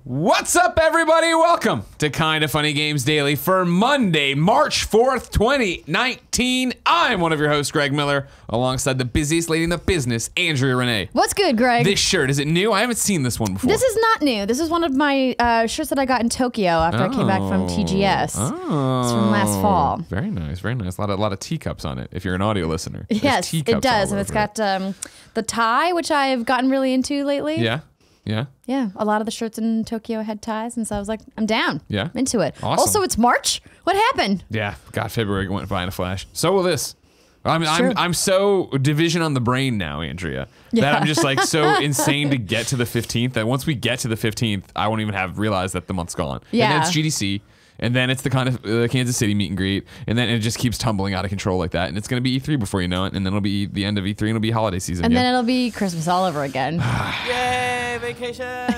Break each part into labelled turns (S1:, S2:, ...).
S1: What's up, everybody? Welcome to Kinda Funny Games Daily for Monday, March 4th, 2019. I'm one of your hosts, Greg Miller, alongside the busiest lady in the business, Andrea Renee.
S2: What's good, Greg?
S1: This shirt, is it new? I haven't seen this one before.
S2: This is not new. This is one of my shirts that I got in Tokyo after I came back from TGS.
S1: Oh.
S2: It's from last fall.
S1: Very nice, very nice. A lot of teacups on it, if you're an audio listener.
S2: Yes, it does. And it's got the tie, which I've gotten really into lately.
S1: Yeah? Yeah?
S2: Yeah, a lot of the shirts in Tokyo had ties, and so I was like, I'm down.
S1: Yeah?
S2: I'm into it.
S1: Awesome.
S2: Also, it's March. What happened?
S1: Yeah, God, February went by in a flash. So will this.
S2: Sure.
S1: I'm so division on the brain now, Andrea, that I'm just like so insane to get to the 15th that once we get to the 15th, I won't even have realized that the month's gone.
S2: Yeah.
S1: And then it's GDC, and then it's the kind of Kansas City meet and greet, and then it just keeps tumbling out of control like that, and it's going to be E3 before you know it, and then it'll be the end of E3, and it'll be holiday season.
S2: And then it'll be Christmas all over again.
S3: Yay, vacation!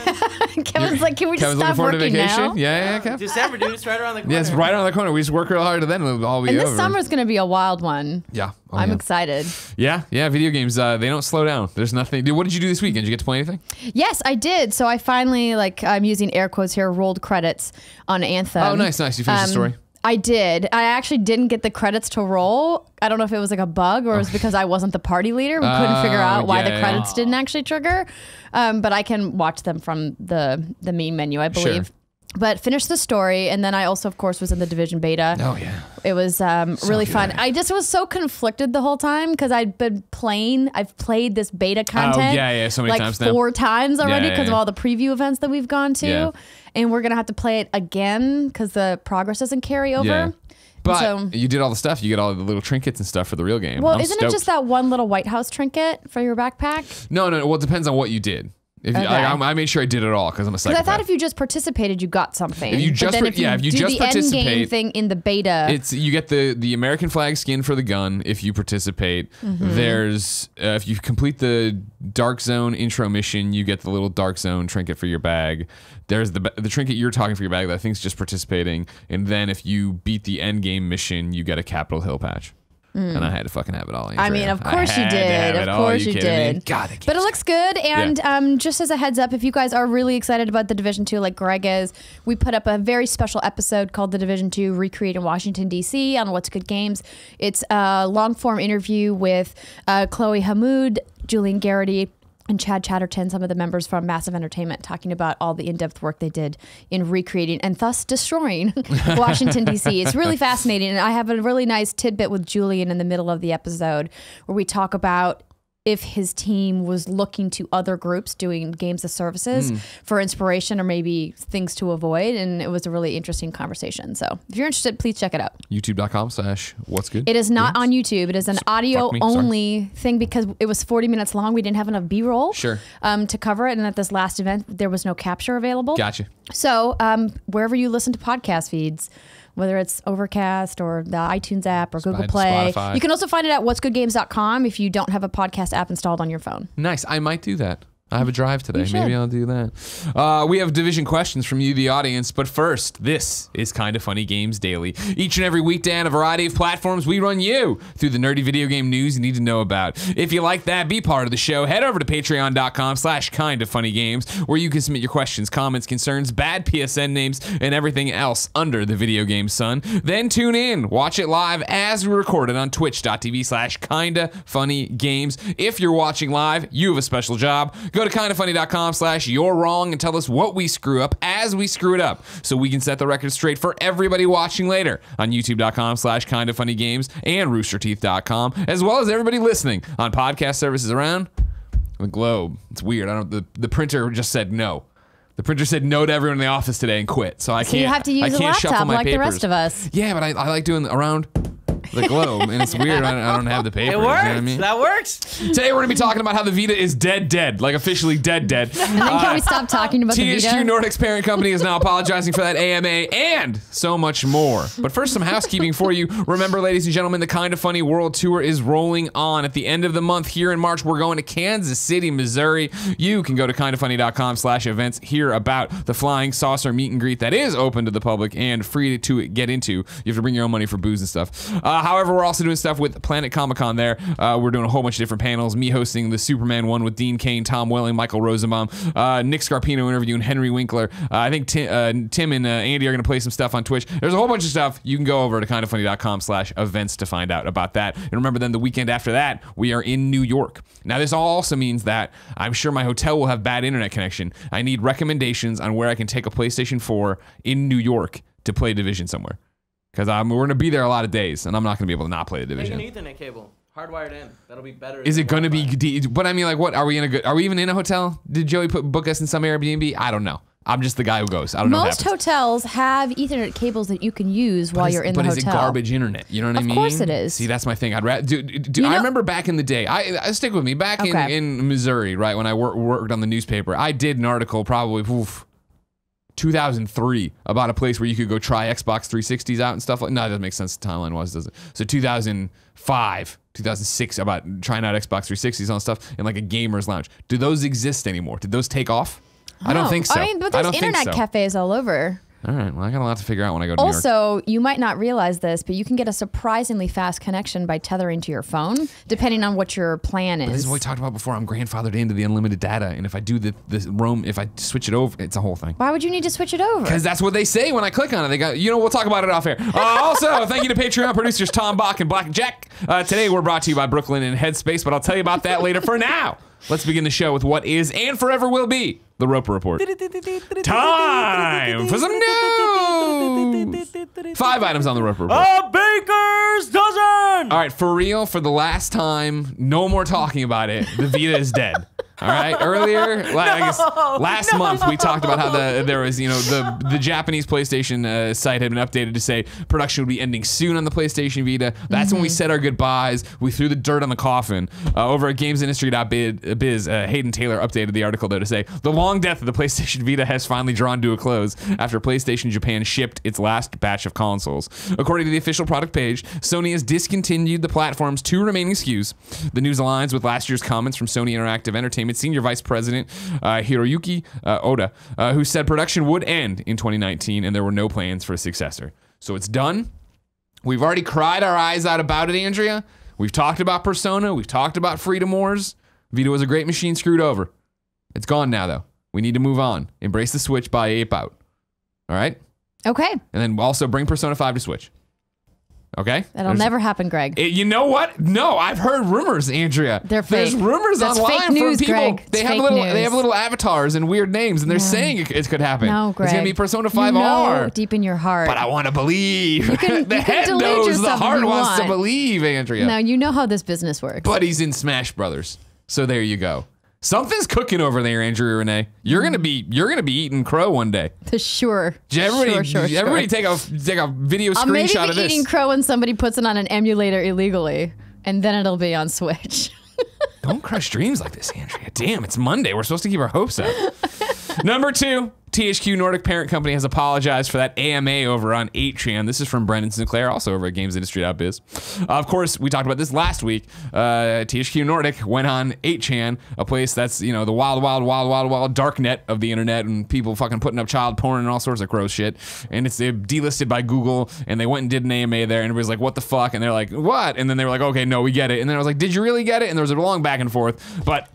S2: Kevin's like, can we just stop working now?
S1: Yeah, Kev.
S3: December, dude, it's right around the corner.
S1: Yeah, it's right around the corner. We just work real hard, and then it'll all be
S2: And
S1: over.
S2: this summer's going to be a wild one.
S1: Yeah. Oh,
S2: I'm
S1: yeah.
S2: excited.
S1: Yeah, video games, they don't slow down. There's nothing. Dude, what did you do this weekend? Did you get to play anything?
S2: Yes, I did. So I finally, I'm using air quotes here, rolled credits on Anthem.
S1: Oh, nice. You finished the story?
S2: I did. I actually didn't get the credits to roll. I don't know if it was like a bug or it was because I wasn't the party leader. We couldn't figure out why the credits didn't actually trigger. But I can watch them from the main menu, I believe. Sure. But finished the story, and then I also, of course, was in the Division beta.
S1: Oh, yeah.
S2: It was really fun. I just was so conflicted the whole time because I've played this beta content
S1: so many times now.
S2: 4 times already because of all the preview events that we've gone to.
S1: Yeah.
S2: And we're going to have to play it again because the progress doesn't carry over.
S1: Yeah. But you did all the stuff. You get all the little trinkets and stuff for the real game.
S2: Well, isn't it just that one little White House trinket for your backpack?
S1: No. Well, it depends on what you did. I made sure I did it all because I'm a psychopath.
S2: Because I thought if you just participated, you got something.
S1: If you just
S2: if you do the end game thing in the beta,
S1: you get the American flag skin for the gun if you participate. There's if you complete the Dark Zone intro mission, you get the little Dark Zone trinket for your bag. There's the trinket you're talking for your bag that I think is just participating, and then if you beat the end game mission, you get a Capitol Hill patch. And I had to fucking have it all. Andrea.
S2: I mean, of course you did. Of course you did.
S1: God,
S2: but it looks good. And just as a heads up, if you guys are really excited about the Division 2 like Greg is, we put up a very special episode called The Division 2 Recreate in Washington, D.C. on What's Good Games. It's a long-form interview with Chloe Hamoud, Julian Gerighty, and Chad Chatterton, some of the members from Massive Entertainment, talking about all the in-depth work they did in recreating and thus destroying Washington, D.C. It's really fascinating. And I have a really nice tidbit with Julian in the middle of the episode where we talk about if his team was looking to other groups doing games as services for inspiration or maybe things to avoid. And it was a really interesting conversation. So if you're interested, please check it out.
S1: YouTube.com/what'sgood.
S2: It is not on YouTube. It is an audio only thing because it was 40 minutes long. We didn't have enough B-roll to cover it. And at this last event, there was no capture available.
S1: Gotcha.
S2: So wherever you listen to podcast feeds, whether it's Overcast or the iTunes app or Google Play.
S1: Spotify.
S2: You can also find it at what'sgoodgames.com if you don't have a podcast app installed on your phone.
S1: Nice. I might do that. I have a drive today.
S2: You
S1: Maybe I'll do that. We have division questions from you, the audience. But first, this is Kinda Funny Games Daily. Each and every weekday on a variety of platforms, we run you through the nerdy video game news you need to know about. If you like that, be part of the show. Head over to patreon.com/kindafunnygames where you can submit your questions, comments, concerns, bad PSN names, and everything else under the video game sun. Then tune in. Watch it live as we record it on twitch.tv/kindafunnygames. If you're watching live, you have a special job. Go to kindafunny.com/you're wrong and tell us what we screw up as we screw it up so we can set the record straight for everybody watching later on youtube.com/kindafunnygames and roosterteeth.com, as well as everybody listening on podcast services around the globe. It's weird. The printer just said no. The printer said no to everyone in the office today and quit. So I can't.
S2: You have to use a laptop like the rest of us.
S1: Yeah, but I like doing around the globe, and it's weird. I don't have the papers.
S3: It works.
S1: You know what I mean?
S3: That works.
S1: Today we're going to be talking about how the Vita is dead, like officially dead.
S2: And then can we stop talking about the Vita?
S1: THQ Nordic's parent company is now apologizing for that AMA and so much more. But first, some housekeeping for you. Remember, ladies and gentlemen, the Kinda Funny World Tour is rolling on. At the end of the month here in March, we're going to Kansas City, Missouri. You can go to kindafunny.com/events, hear about the Flying Saucer meet and greet that is open to the public and free to get into. You have to bring your own money for booze and stuff. However, we're also doing stuff with Planet Comic-Con there. We're doing a whole bunch of different panels. Me hosting the Superman one with Dean Cain, Tom Welling, Michael Rosenbaum, Nick Scarpino interviewing Henry Winkler. I think Tim and Andy are going to play some stuff on Twitch. There's a whole bunch of stuff. You can go over to kindoffunny.com/events to find out about that. And remember, then the weekend after that, we are in New York. Now, this also means that I'm sure my hotel will have bad internet connection. I need recommendations on where I can take a PlayStation 4 in New York to play Division somewhere. Because we're going to be there a lot of days, and I'm not going to be able to not play the Division.
S3: Make an Ethernet cable. Hardwired in. That'll be better.
S1: Is it going to be... But I mean, like, what? Are we even in a hotel? Did Joey book us in some Airbnb? I don't know. I'm just the guy who goes. I don't know what
S2: Most hotels have Ethernet cables that you can use while you're in the hotel.
S1: But is it garbage internet? You know what I mean?
S2: Of course it is.
S1: See, that's my thing. I'd rather... I remember back in the day. I stick with me. Back in Missouri, right, when I worked on the newspaper, I did an article probably... 2003 about a place where you could go try Xbox 360s out and stuff like. No, that doesn't make sense. The timeline does it? So 2005, 2006 about trying out Xbox 360s and stuff in like a gamer's lounge. Do those exist anymore? Did those take off? I don't think so.
S2: I mean, but there's internet cafes all over.
S1: All right, well, I got a lot to figure out when I go to New York.
S2: Also, you might not realize this, but you can get a surprisingly fast connection by tethering to your phone, depending on what your plan is.
S1: But this is what we talked about before. I'm grandfathered into the unlimited data, and if I do the roam, if I switch it over, it's a whole thing.
S2: Why would you need to switch it over?
S1: Because that's what they say when I click on it. They go, we'll talk about it off air. Also, thank you to Patreon producers Tom Bach and Black Jack. Today, we're brought to you by Brooklyn and Headspace, but I'll tell you about that later. For now, let's begin the show with what is and forever will be the Roper Report. Time for some news. 5 items on the Roper Report.
S3: A baker's dozen!
S1: All right, for real, for the last time, no more talking about it. The Vita is dead. All right. Earlier, I guess last month, we talked about how there was, the Japanese PlayStation site had been updated to say production would be ending soon on the PlayStation Vita. That's when we said our goodbyes. We threw the dirt on the coffin. Over at GamesIndustry.biz, Hayden Taylor updated the article there to say the long death of the PlayStation Vita has finally drawn to a close after PlayStation Japan shipped its last batch of consoles. According to the official product page, Sony has discontinued the platform's 2 remaining SKUs. The news aligns with last year's comments from Sony Interactive Entertainment Senior Vice President Hiroyuki Oda, who said production would end in 2019 and there were no plans for a successor. So it's done. We've already cried our eyes out about it, Andrea. We've talked about Persona. We've talked about Freedom Wars. Vita was a great machine screwed over. It's gone now, though. We need to move on. Embrace the Switch, buy Ape out. All right?
S2: Okay.
S1: And then also bring Persona 5 to Switch. Okay?
S2: That'll never happen, Greg.
S1: You know what? No, I've heard rumors, Andrea.
S2: They're fake.
S1: There's rumors
S2: That's
S1: online
S2: fake news,
S1: from people.
S2: Greg.
S1: They
S2: It's
S1: have
S2: fake
S1: they have
S2: news.
S1: little avatars and weird names, and they're saying it could happen.
S2: No, Greg.
S1: It's gonna be Persona 5
S2: you
S1: R.
S2: know deep in your heart.
S1: But I want to believe. The
S2: you
S1: head
S2: can delude
S1: knows. The
S2: yourself if
S1: heart
S2: you
S1: wants to
S2: want.
S1: believe, Andrea.
S2: No, you know how this business works.
S1: But he's in Smash Brothers, so there you go. Something's cooking over there, Andrea Renee. You're gonna be eating crow one day.
S2: Sure.
S1: Everybody take a video screenshot
S2: maybe
S1: of this.
S2: eating crow when somebody puts it on an emulator illegally, and then it'll be on Switch.
S1: Don't crush dreams like this, Andrea. Damn, it's Monday. We're supposed to keep our hopes up. Number 2, THQ Nordic parent company has apologized for that AMA over on 8chan. This is from Brenan Sinclair, also over at GamesIndustry.biz. Of course, we talked about this last week. THQ Nordic went on 8chan, a place that's, the wild dark net of the internet, and people fucking putting up child porn and all sorts of gross shit. And it's delisted by Google, and they went and did an AMA there, and everybody's like, what the fuck? And they're like, what? And then they were like, okay, no, we get it. And then I was like, did you really get it? And there was a long back and forth, but...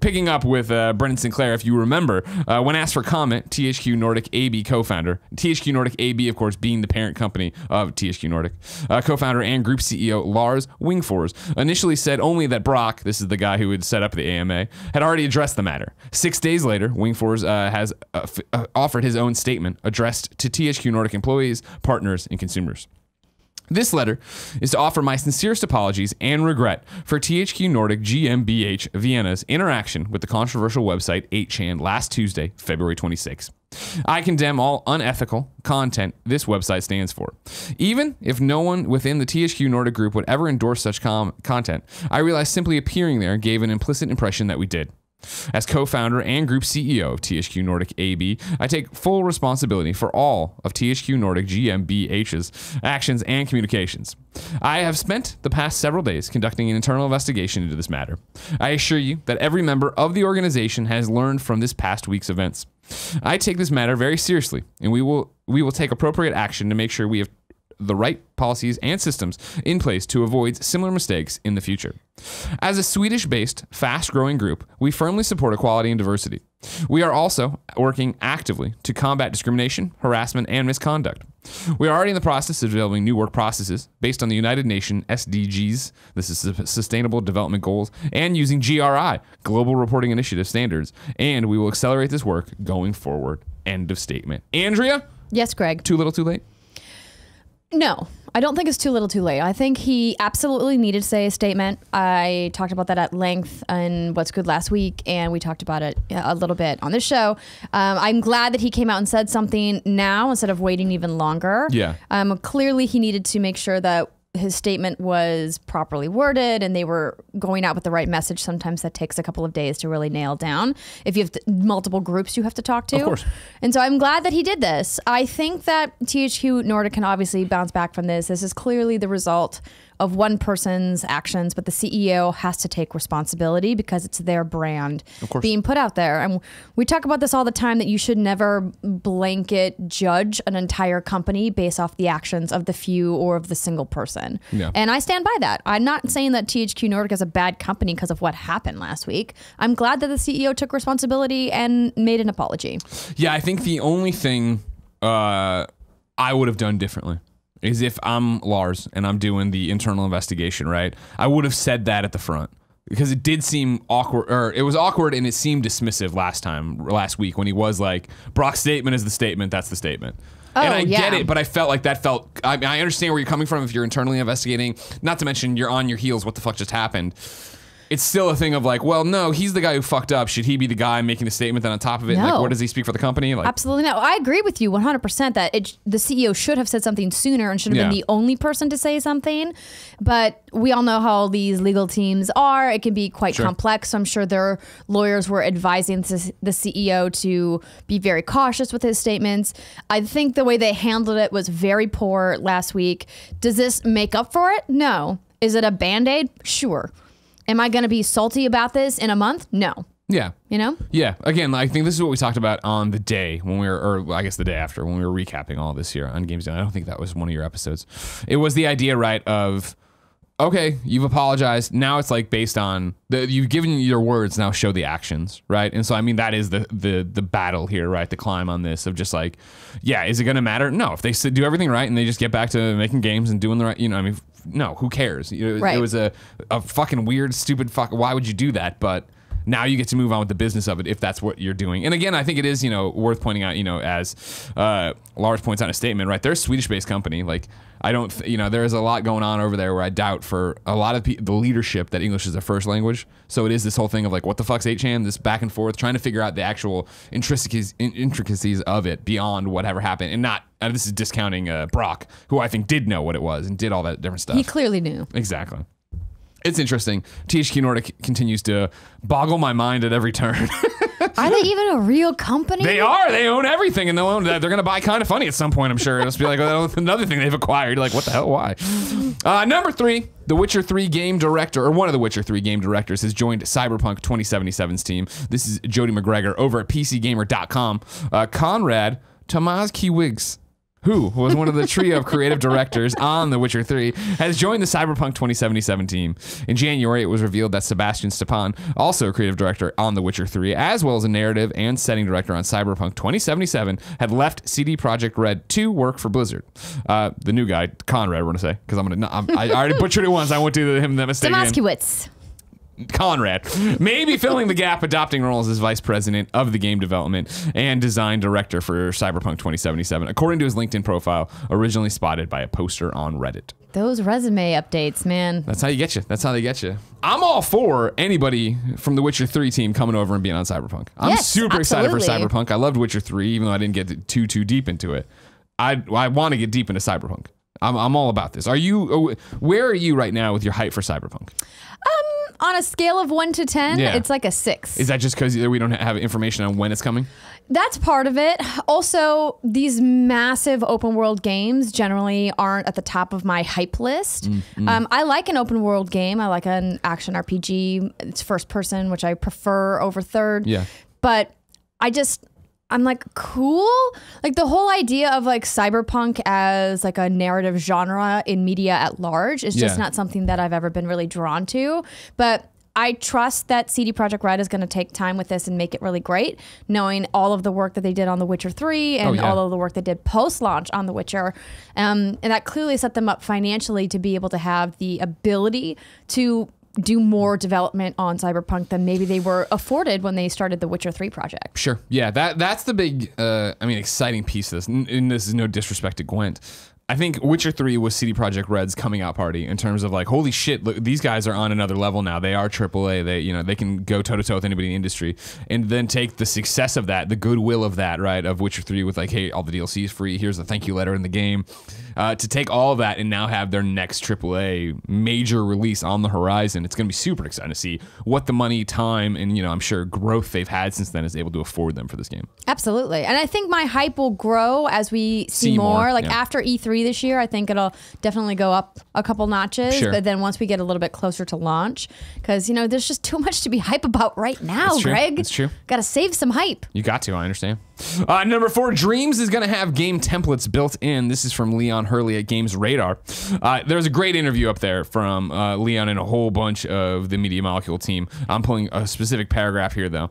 S1: Picking up with Brenan Sinclair, if you remember, when asked for comment, THQ Nordic AB co-founder, THQ Nordic AB, of course, being the parent company of THQ Nordic, co-founder and group CEO Lars Wingfors, initially said only that Brock, this is the guy who had set up the AMA, had already addressed the matter. 6 days later, Wingfors has offered his own statement addressed to THQ Nordic employees, partners, and consumers. This letter is to offer my sincerest apologies and regret for THQ Nordic GmbH Vienna's interaction with the controversial website 8chan last Tuesday, February 26. I condemn all unethical content this website stands for. Even if no one within the THQ Nordic group would ever endorse such content, I realize simply appearing there gave an implicit impression that we did. As co-founder and group CEO of THQ Nordic AB, I take full responsibility for all of THQ Nordic GmbH's actions and communications. I have spent the past several days conducting an internal investigation into this matter. I assure you that every member of the organization has learned from this past week's events. I take this matter very seriously, and we will take appropriate action to make sure we have the right policies and systems in place to avoid similar mistakes in the future. As a Swedish-based, fast-growing group, we firmly support equality and diversity. We are also working actively to combat discrimination, harassment, and misconduct. We are already in the process of developing new work processes based on the United Nations SDGs, this is Sustainable Development Goals, and using GRI, Global Reporting Initiative standards, and we will accelerate this work going forward. End of statement. Andrea?
S2: Yes, Greg.
S1: Too little, too late?
S2: No, I don't think it's too little too late. I think he absolutely needed to say a statement. I talked about that at length in What's Good last week, and we talked about it a little bit on this show. I'm glad that he came out and said something now instead of waiting even longer.
S1: Yeah.
S2: Clearly, he needed to make sure that his statement was properly worded and they were going out with the right message. Sometimes that takes a couple of days to really nail down if you have multiple groups you have to talk to.
S1: Of course.
S2: And so I'm glad that he did this. I think that THQ Nordic can obviously bounce back from this. This is clearly the result of one person's actions, but the CEO has to take responsibility because it's their brand being put out there. And we talk about this all the time, that you should never blanket judge an entire company based off the actions of the few or of the single person.
S1: Yeah.
S2: And I stand by that. I'm not saying that THQ Nordic is a bad company because of what happened last week. I'm glad that the CEO took responsibility and made an apology.
S1: Yeah, I think the only thing I would have done differently is if I'm Lars and I'm doing the internal investigation, right? I would have said that at the front because it did seem awkward, or it was awkward and it seemed dismissive last week when he was like, Brock's statement is the statement, that's the statement. And I get it, but I felt like that felt, I mean, I understand where you're coming from if you're internally investigating, not to mention you're on your heels, what the fuck just happened? It's still a thing of like, well, no, he's the guy who fucked up. Should he be the guy making the statement then on top of it?
S2: No.
S1: Like, what does he speak for the company? Like,
S2: absolutely not. I agree with you 100% that the CEO should have said something sooner and should have been the only person to say something. But we all know how these legal teams are. It can be quite complex. So I'm sure their lawyers were advising the CEO to be very cautious with his statements. I think the way they handled it was very poor last week. Does this make up for it? No. Is it a Band-Aid? Sure. Am I going to be salty about this in a month? No.
S1: yeah.
S2: You know?
S1: Yeah. Again, I think this is what we talked about on the day when we were, or I guess the day after, when we were recapping all this here on Games Done. I don't think that was one of your episodes. It was the idea, right, of, okay, you've apologized. Now it's like based on, you've given your words, now show the actions, right? And so, I mean, that is the battle here, right? The climb on this of just like, yeah, is it going to matter? No. If they do everything right and they just get back to making games and doing the right, you know, I mean, no, who cares? It was a fucking weird, stupid fuck. Why would you do that? But now you get to move on with the business of it if that's what you're doing. And again, I think it is, worth pointing out, as Lars points out in a statement, right? They're a Swedish-based company. Like, I don't, there's a lot going on over there where I doubt for a lot of the leadership that English is their first language. So it is this whole thing of like, what the fuck's 8chan? This back and forth, trying to figure out the actual intricacies of it beyond whatever happened. And not, this is discounting Brock, who I think did know what it was and did all that different stuff.
S2: He clearly knew.
S1: Exactly. It's interesting. THQ Nordic continues to boggle my mind at every turn.
S2: Are they even a real company?
S1: They are. They own everything, and they'll own that. They're going to buy Kind of Funny at some point, I'm sure. It'll just be like another thing they've acquired. Like, what the hell? Why? Number 3, the Witcher 3 game director, or one of the Witcher 3 game directors, has joined Cyberpunk 2077's team. This is Jody Macgregor over at PCGamer.com. Conrad Tomaszkiewicz, who was one of the trio of creative directors on The Witcher 3, has joined the Cyberpunk 2077 team. In January, it was revealed that Sebastian Stepan, also a creative director on The Witcher 3, as well as a narrative and setting director on Cyberpunk 2077, had left CD Projekt Red to work for Blizzard. The new guy, Conrad, we're going to say, because I already butchered it once. I won't do that mistake again.
S2: Tomaszkiewicz.
S1: Conrad may be filling the gap, adopting roles as vice president of the game development and design director for Cyberpunk 2077, according to his LinkedIn profile, originally spotted by a poster on Reddit.
S2: Those resume updates, man.
S1: That's how you get you. That's how they get you. I'm all for anybody from the Witcher 3 team coming over and being on Cyberpunk. I'm super excited for Cyberpunk. I loved Witcher 3, even though I didn't get too deep into it. I want to get deep into Cyberpunk. I'm all about this. Where are you right now with your hype for Cyberpunk?
S2: On a scale of 1 to 10, it's like a 6.
S1: Is that just because we don't have information on when it's coming?
S2: That's part of it. Also, these massive open world games generally aren't at the top of my hype list. I like an open world game. I like an action RPG. It's first person, which I prefer over third.
S1: Yeah.
S2: But I'm like, cool. Like the whole idea of like cyberpunk as like a narrative genre in media at large is just not something that I've ever been really drawn to. But I trust that CD Projekt Red is going to take time with this and make it really great, knowing all of the work that they did on The Witcher 3 and all of the work they did post-launch on The Witcher. And that clearly set them up financially to be able to have the ability to do more development on Cyberpunk than maybe they were afforded when they started the Witcher 3 project.
S1: Sure. Yeah, that's the big, exciting piece of this. And this is no disrespect to Gwent. I think Witcher 3 was CD Projekt Red's coming out party in terms of like, holy shit, look, these guys are on another level now. They are AAA. They can go toe to toe with anybody in the industry, and then take the success of that, the goodwill of that, right, of Witcher 3 with like, hey, all the DLC is free. Here's a thank you letter in the game. To take all of that and now have their next AAA major release on the horizon. It's going to be super exciting to see what the money, time, and I'm sure growth they've had since then is able to afford them for this game.
S2: Absolutely, and I think my hype will grow as we see more. Like after E3 this year, I think it'll definitely go up a couple notches. But then once we get a little bit closer to launch, because there's just too much to be hype about right now, Greg.
S1: That's true.
S2: Got to save some hype.
S1: You got to. I understand. Number 4, Dreams is going to have game templates built in. This is from Leon Hurley at GamesRadar. There's a great interview up there from Leon and a whole bunch of the Media Molecule team. I'm pulling a specific paragraph here, though.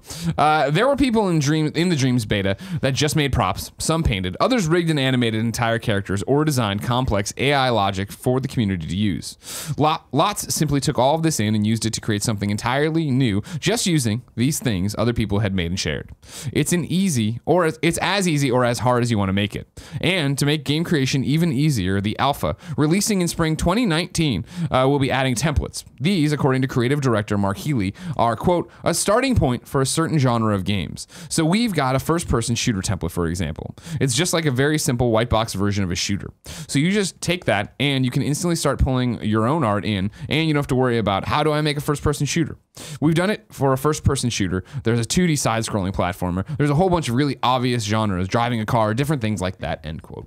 S1: There were people in the Dreams beta that just made props, some painted, others rigged and animated entire characters or designed complex AI logic for the community to use. Lots simply took all of this in and used it to create something entirely new, just using these things other people had made and shared. It's as easy or as hard as you want to make it. And to make game creation even easier, the alpha, releasing in spring 2019, will be adding templates. These, according to creative director Mark Healy, are, quote, a starting point for a certain genre of games. So we've got a first-person shooter template, for example. It's just like a very simple white box version of a shooter. So you just take that and you can instantly start pulling your own art in, and you don't have to worry about, how do I make a first-person shooter? We've done it for a first-person shooter. There's a 2D side-scrolling platformer. There's a whole bunch of really obvious genres, driving a car, different things like that, end quote.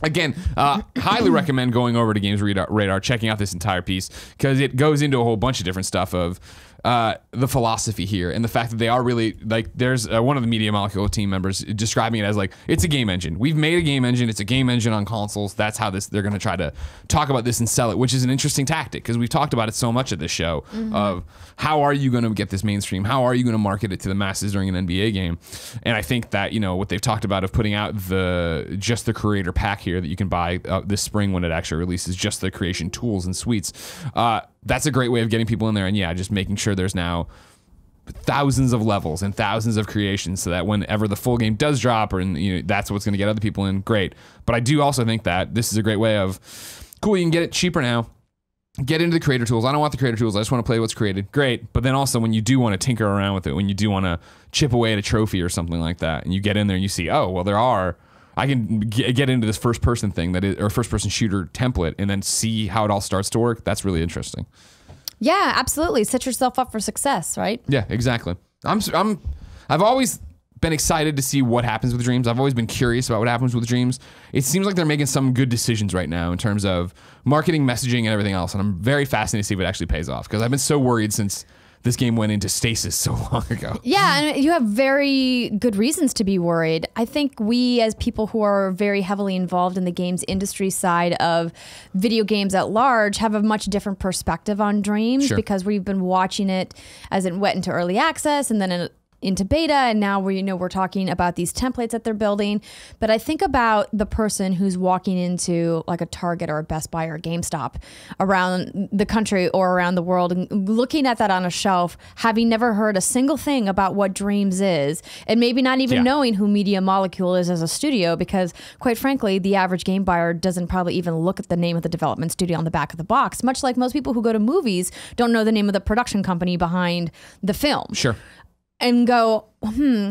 S1: Again, highly recommend going over to GamesRadar, checking out this entire piece, because it goes into a whole bunch of different stuff of the philosophy here and the fact that they are really, like, there's one of the Media Molecule team members describing it as like, it's a game engine. We've made a game engine. It's a game engine on consoles. That's how they're going to try to talk about this and sell it, which is an interesting tactic, because we've talked about it so much at this show of how are you going to get this mainstream? How are you going to market it to the masses during an NBA game? And I think that, what they've talked about of putting out just the creator pack here that you can buy this spring when it actually releases, just the creation tools and suites. That's a great way of getting people in there, and just making sure there's now thousands of levels and thousands of creations, so that whenever the full game does drop, or that's what's going to get other people in. Great, but I do also think that this is a great way of, cool, you can get it cheaper now. Get into the creator tools. I don't want the creator tools. I just want to play what's created. Great, but then also when you do want to tinker around with it, when you do want to chip away at a trophy or something like that, and you get in there and you see, oh, well, I can get into this first-person thing or first-person shooter template, and then see how it all starts to work. That's really interesting.
S2: Yeah, absolutely. Set yourself up for success, right?
S1: Yeah, exactly. I've always been excited to see what happens with Dreams. I've always been curious about what happens with Dreams. It seems like they're making some good decisions right now in terms of marketing, messaging, and everything else, and I'm very fascinated to see if it actually pays off, because I've been so worried since this game went into stasis so long ago.
S2: Yeah, and you have very good reasons to be worried. I think we, as people who are very heavily involved in the games industry side of video games at large, have a much different perspective on Dreams, because we've been watching it as it went into early access and then into beta, and now we're talking about these templates that they're building. But I think about the person who's walking into like a Target or a Best Buy or a GameStop around the country or around the world, and looking at that on a shelf, having never heard a single thing about what Dreams is, and maybe not even knowing who Media Molecule is as a studio, because quite frankly, the average game buyer doesn't probably even look at the name of the development studio on the back of the box, much like most people who go to movies don't know the name of the production company behind the film.
S1: Sure.
S2: And go,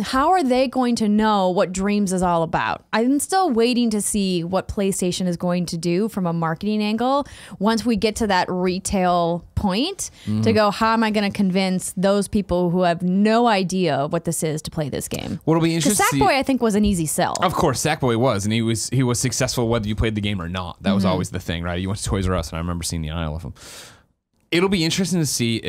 S2: how are they going to know what Dreams is all about? I'm still waiting to see what PlayStation is going to do from a marketing angle once we get to that retail point, to go, how am I going to convince those people who have no idea what this is to play this game?
S1: What'll be interesting,
S2: Sackboy, I think, was an easy sell.
S1: Of course, Sackboy was, and he was successful whether you played the game or not. That was always the thing, right? You went to Toys R Us, and I remember seeing the aisle of them. It'll be interesting to see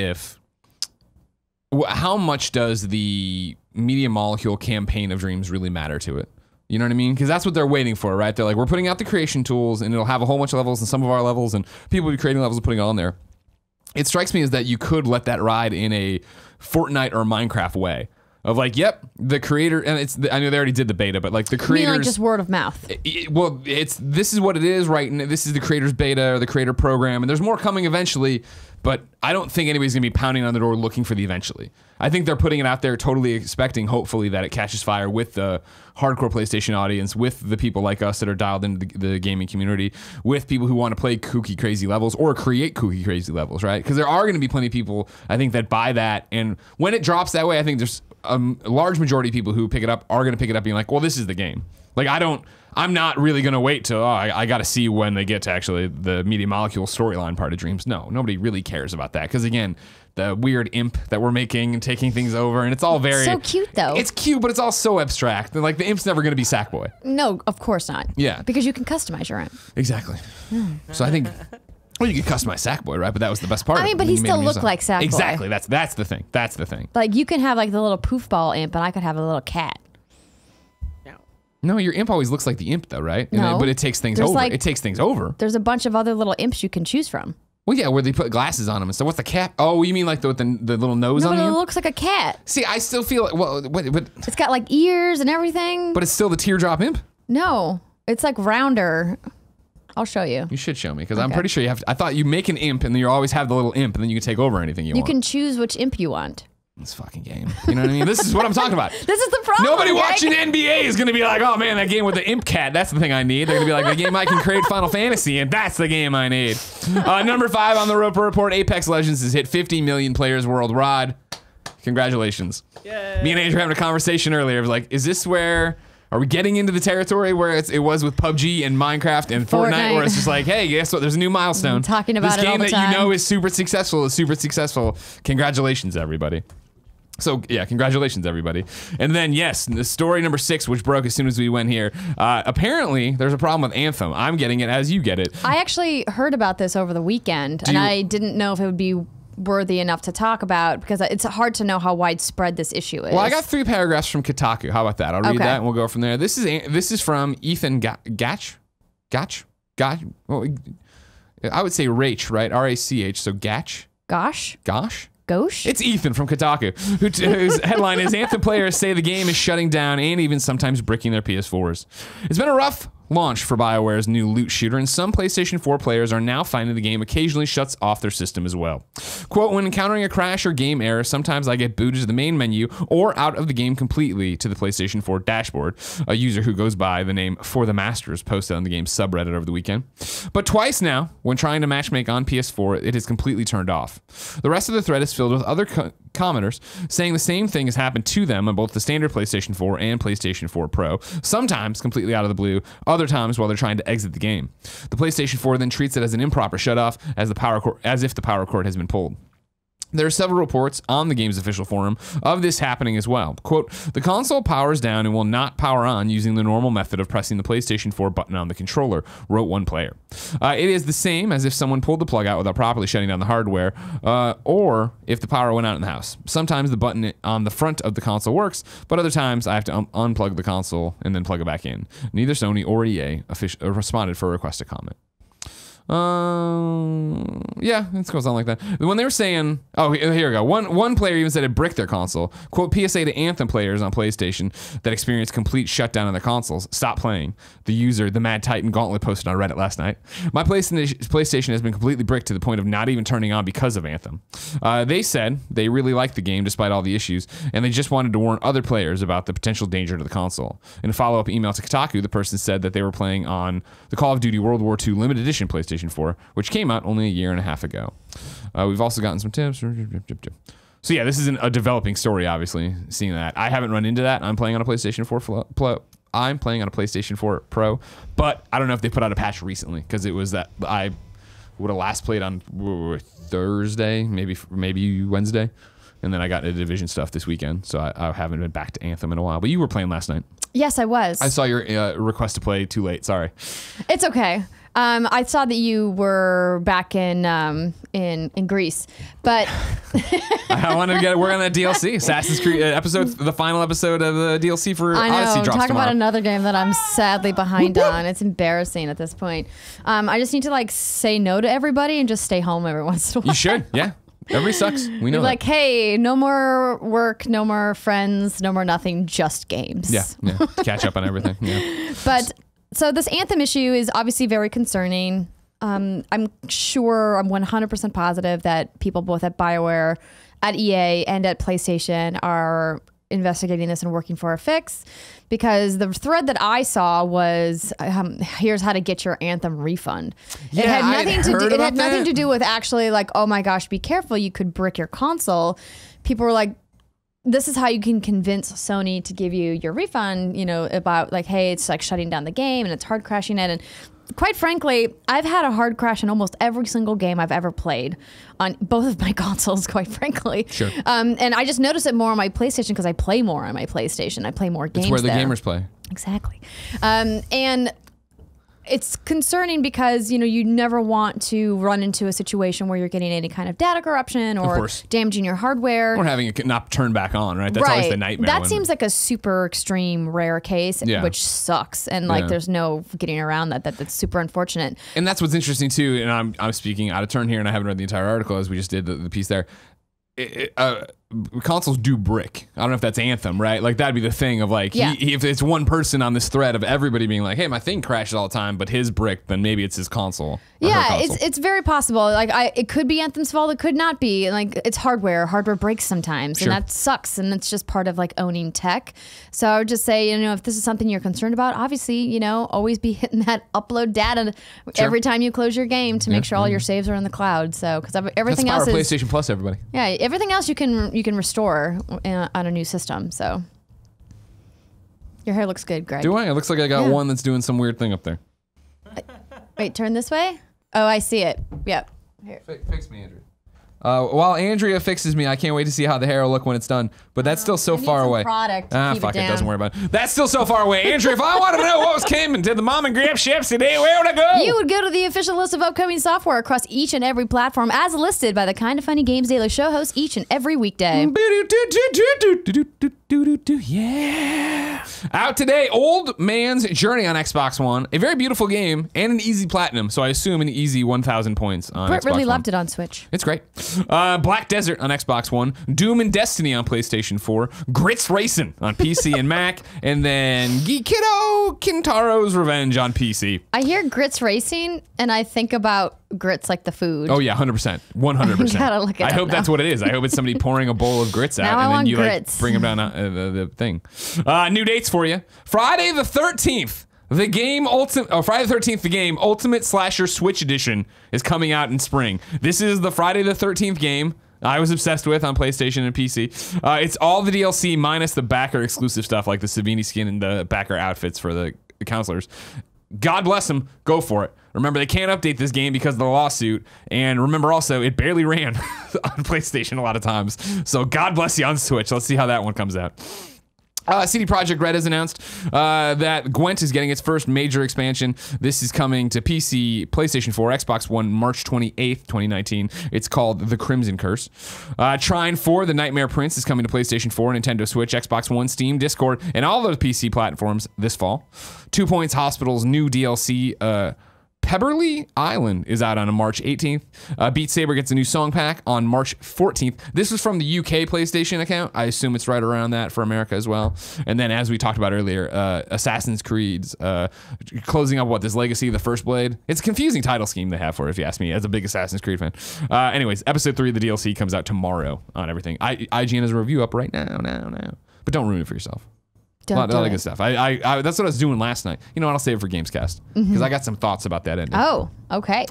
S1: how much does the media molecule campaign of dreams really matter to it? You know what I mean? Because that's what they're waiting for, right? They're like, we're putting out the creation tools, and it'll have a whole bunch of levels, and some of our levels, and people will be creating levels and putting it on there. It strikes me as that you could let that ride in a Fortnite or Minecraft way. Of like, yep, the creator, and I know they already did the beta, but like the creators.
S2: You mean like just word of mouth?
S1: Well, this is what it is, right? And this is the creator's beta or the creator program, and there's more coming eventually, but I don't think anybody's gonna be pounding on the door looking for the eventually. I think they're putting it out there totally expecting, hopefully, that it catches fire with the hardcore PlayStation audience, with the people like us that are dialed into the gaming community, with people who want to play kooky, crazy levels or create kooky, crazy levels, right? Because there are going to be plenty of people, I think, that buy that. And when it drops that way, I think there's a large majority of people who pick it up are going to pick it up being like, well, this is the game. Like, I'm not really going to wait till, I got to see when they get to actually the media molecule storyline part of Dreams. No, nobody really cares about that. Because again, the weird imp that we're making and taking things over, and it's all very...
S2: So cute, though.
S1: It's cute, but it's all so abstract. And like, the imp's never going to be Sackboy.
S2: No, of course not.
S1: Yeah.
S2: Because you can customize your imp.
S1: Exactly. So I think... Well, you could customize Sackboy, right? But that was the best part.
S2: I mean, but he still looked like Sackboy.
S1: Exactly. That's the thing. That's the thing.
S2: Like, you can have like the little poofball imp, and I could have a little cat.
S1: No, your imp always looks like the imp, though, right?
S2: No.
S1: But it takes things over. It takes things over.
S2: There's a bunch of other little imps you can choose from.
S1: Well, yeah, where they put glasses on them and stuff. What's the cap? Oh, you mean like the little nose on
S2: No,
S1: the
S2: it
S1: imp?
S2: looks like a cat.
S1: See, I still feel like, well, but
S2: It's got like ears and everything.
S1: it's still the teardrop imp?
S2: No, it's like rounder. I'll show you.
S1: You should show me, because I'm pretty sure you have to, I thought you make an imp and then you always have the little imp and then you can take over anything you want.
S2: You can choose which imp you want.
S1: This fucking game. You know what I mean? This is what I'm talking about.
S2: This is the problem.
S1: Nobody
S2: Greg.
S1: watching NBA is going to be like, oh man, that game with the imp cat, that's the thing I need. They're going to be like, the game I can create Final Fantasy, and that's the game I need. Number 5 on the Roper Report, Apex Legends has hit 50 million players worldwide. Congratulations.
S3: Yay.
S1: Me and Andrew having a conversation earlier of like, is this where... Are we getting into the territory where it was with PUBG and Minecraft and Fortnite, where it's just like, hey, guess what? There's a new milestone.
S2: I'm talking about
S1: this
S2: it all
S1: game
S2: the
S1: that
S2: time.
S1: you know is super successful. Congratulations, everybody. So yeah, congratulations, everybody. And then yes, the story number 6, which broke as soon as we went here. Apparently, there's a problem with Anthem. I'm getting it as you get it.
S2: I actually heard about this over the weekend, and I didn't know if it would be worthy enough to talk about, because it's hard to know how widespread this issue is.
S1: Well, I got 3 paragraphs from Kotaku. How about that? I'll read that and we'll go from there. This is from Ethan Gach. Well, I would say Rach, right? R-A-C-H. So Gach.
S2: Gosh.
S1: It's Ethan from Kotaku, whose headline is Anthem players say the game is shutting down and even sometimes bricking their PS4s. It's been a rough launch for BioWare's new loot shooter, and some PlayStation 4 players are now finding the game occasionally shuts off their system as well. Quote, when encountering a crash or game error, sometimes I get booted to the main menu or out of the game completely to the PlayStation 4 dashboard, a user who goes by the name For the Masters posted on the game's subreddit over the weekend. But twice now, when trying to matchmake on PS4, it has completely turned off. The rest of the thread is filled with other commenters saying the same thing has happened to them on both the standard PlayStation 4 and PlayStation 4 Pro, sometimes completely out of the blue, other times while they're trying to exit the game. The PlayStation 4 then treats it as an improper shutoff, as if the power cord has been pulled. There are several reports on the game's official forum of this happening as well. Quote, the console powers down and will not power on using the normal method of pressing the PlayStation 4 button on the controller, wrote one player. It is the same as if someone pulled the plug out without properly shutting down the hardware, or if the power went out in the house. Sometimes the button on the front of the console works, but other times I have to unplug the console and then plug it back in. Neither Sony or EA responded for a request to comment. Yeah, it goes on like that. When they were saying, oh, here we go. One player even said it bricked their console. Quote, PSA to Anthem players on PlayStation that experienced complete shutdown on their consoles. Stop playing. The user, the Mad Titan Gauntlet, posted on Reddit last night. My PlayStation has been completely bricked to the point of not even turning on because of Anthem. They said they really liked the game despite all the issues, and they just wanted to warn other players about the potential danger to the console. In a follow-up email to Kotaku, the person said that they were playing on the Call of Duty World War II Limited Edition PlayStation 4, which came out only a year and a half ago. We've also gotten some tips. So yeah, this isn't a developing story, obviously, seeing that. I haven't run into that. I'm playing on a PlayStation 4 I'm playing on a PlayStation 4 Pro, but I don't know if they put out a patch recently, because it was that I would have last played on Thursday, maybe Wednesday, and then I got into Division stuff this weekend, so I haven't been back to Anthem in a while. But you were playing last night.
S2: Yes, I was.
S1: I saw your request to play too late. Sorry.
S2: It's okay. I saw that you were back in Greece, but
S1: I wanted to get work on that DLC, Assassin's Creed the final episode of the DLC for
S2: I know.
S1: Odyssey drops
S2: Talk
S1: tomorrow.
S2: about another game that I'm sadly behind on. It's embarrassing at this point. I just need to like say no to everybody and just stay home every once in a while.
S1: You should, yeah. Everybody sucks. We know.
S2: Like, hey, no more work, no more friends, no more nothing, just games.
S1: Yeah. Catch up on everything. Yeah.
S2: But so this Anthem issue is obviously very concerning. I'm 100% positive that people both at BioWare, at EA, and at PlayStation are investigating this and working for a fix, because the thread that I saw was here's how to get your Anthem refund. It had nothing to do with actually like, oh my gosh, be careful, you could brick your console. People were like, this is how you can convince Sony to give you your refund, about like, hey, it's like shutting down the game and it's hard crashing it. And quite frankly, I've had a hard crash in almost every single game I've ever played on both of my consoles, quite frankly.
S1: Sure.
S2: And I just notice it more on my PlayStation because I play more on my PlayStation. I play more games
S1: It's where the
S2: there.
S1: gamers play.
S2: Exactly. And it's concerning because, you never want to run into a situation where you're getting any kind of data corruption or damaging your hardware.
S1: Or having it not turn back on, right? That's always the nightmare.
S2: That seems like a super extreme rare case, which sucks. And there's no getting around that. That's super unfortunate.
S1: And that's what's interesting too, and I'm speaking out of turn here and I haven't read the entire article as we just did the piece there. Consoles do brick. I don't know if that's Anthem, right? Like that'd be the thing of like, if it's one person on this thread of everybody being like, hey, my thing crashes all the time, but his brick, then maybe it's his console.
S2: Yeah, it's very possible. Like it could be Anthem's fault. It could not be. Like it's hardware. Hardware breaks sometimes, and that sucks. And it's just part of like owning tech. So I would just say, if this is something you're concerned about, obviously, always be hitting that upload data every time you close your game to make sure all your saves are in the cloud. So because everything else
S1: is
S2: PlayStation
S1: Plus, everybody.
S2: Yeah, everything else you can restore on a new system. So your hair looks good, Greg.
S1: Do I? It looks like I got one that's doing some weird thing up there.
S2: Wait, turn this way. Oh, I see it. Yep.
S1: Here. Fix me, Andrew. While Andrea fixes me, I can't wait to see how the hair will look when it's done. But that's still so far away.
S2: Product
S1: fuck it, doesn't worry about it. That's still so far away. Andrea, if I wanted to know what came and did the mom and grab ships today, where would I go?
S2: You would go to the official list of upcoming software across each and every platform as listed by the Kinda Funny Games Daily Show host each and every weekday.
S1: Yeah. Out today, Old Man's Journey on Xbox One. A very beautiful game and an easy platinum. So I assume an easy 1,000 points on
S2: Brett
S1: Xbox
S2: really
S1: One.
S2: loved it on Switch.
S1: It's great. Black Desert on Xbox One, Doom and Destiny on PlayStation 4, Grits Racing on PC and Mac, and then Geekiddo Kintaro's Revenge on PC.
S2: I hear Grits Racing, and I think about grits like the food.
S1: Oh yeah, 100%, 100%.
S2: Gotta look it
S1: I
S2: up
S1: hope
S2: now.
S1: that's what it is. I hope it's somebody pouring a bowl of grits out,
S2: Now I
S1: and then
S2: want
S1: you
S2: grits.
S1: like bring them down the thing. New dates for you: Friday the 13th. The game Friday the 13th, the game Ultimate Slasher Switch Edition is coming out in spring. This is the Friday the 13th game I was obsessed with on PlayStation and PC. It's all the DLC minus the backer exclusive stuff like the Savini skin and the backer outfits for the counselors. God bless them. Go for it. Remember, they can't update this game because of the lawsuit. And remember also, it barely ran on PlayStation a lot of times. So God bless you on Switch. Let's see how that one comes out. CD Projekt Red has announced that Gwent is getting its first major expansion. This is coming to PC, PlayStation 4, Xbox One, March 28th, 2019. It's called The Crimson Curse. Trine 4, The Nightmare Prince, is coming to PlayStation 4, Nintendo Switch, Xbox One, Steam, Discord, and all those PC platforms this fall. 2 Points Hospital's new DLC, Pebberley Island, is out on March 18th. Beat Saber gets a new song pack on March 14th. This is from the UK PlayStation account. I assume it's right around that for America as well. And then, as we talked about earlier, Assassin's Creed's closing up this Legacy of the First Blade. It's a confusing title scheme they have for it, if you ask me, as a big Assassin's Creed fan. Anyways, episode 3 of the DLC comes out tomorrow on everything. IGN has a review up right now. But don't ruin it for yourself. A lot of good stuff. I that's what I was doing last night. You know what? I'll save it for Gamescast because I got some thoughts about that ending.
S2: Oh, okay.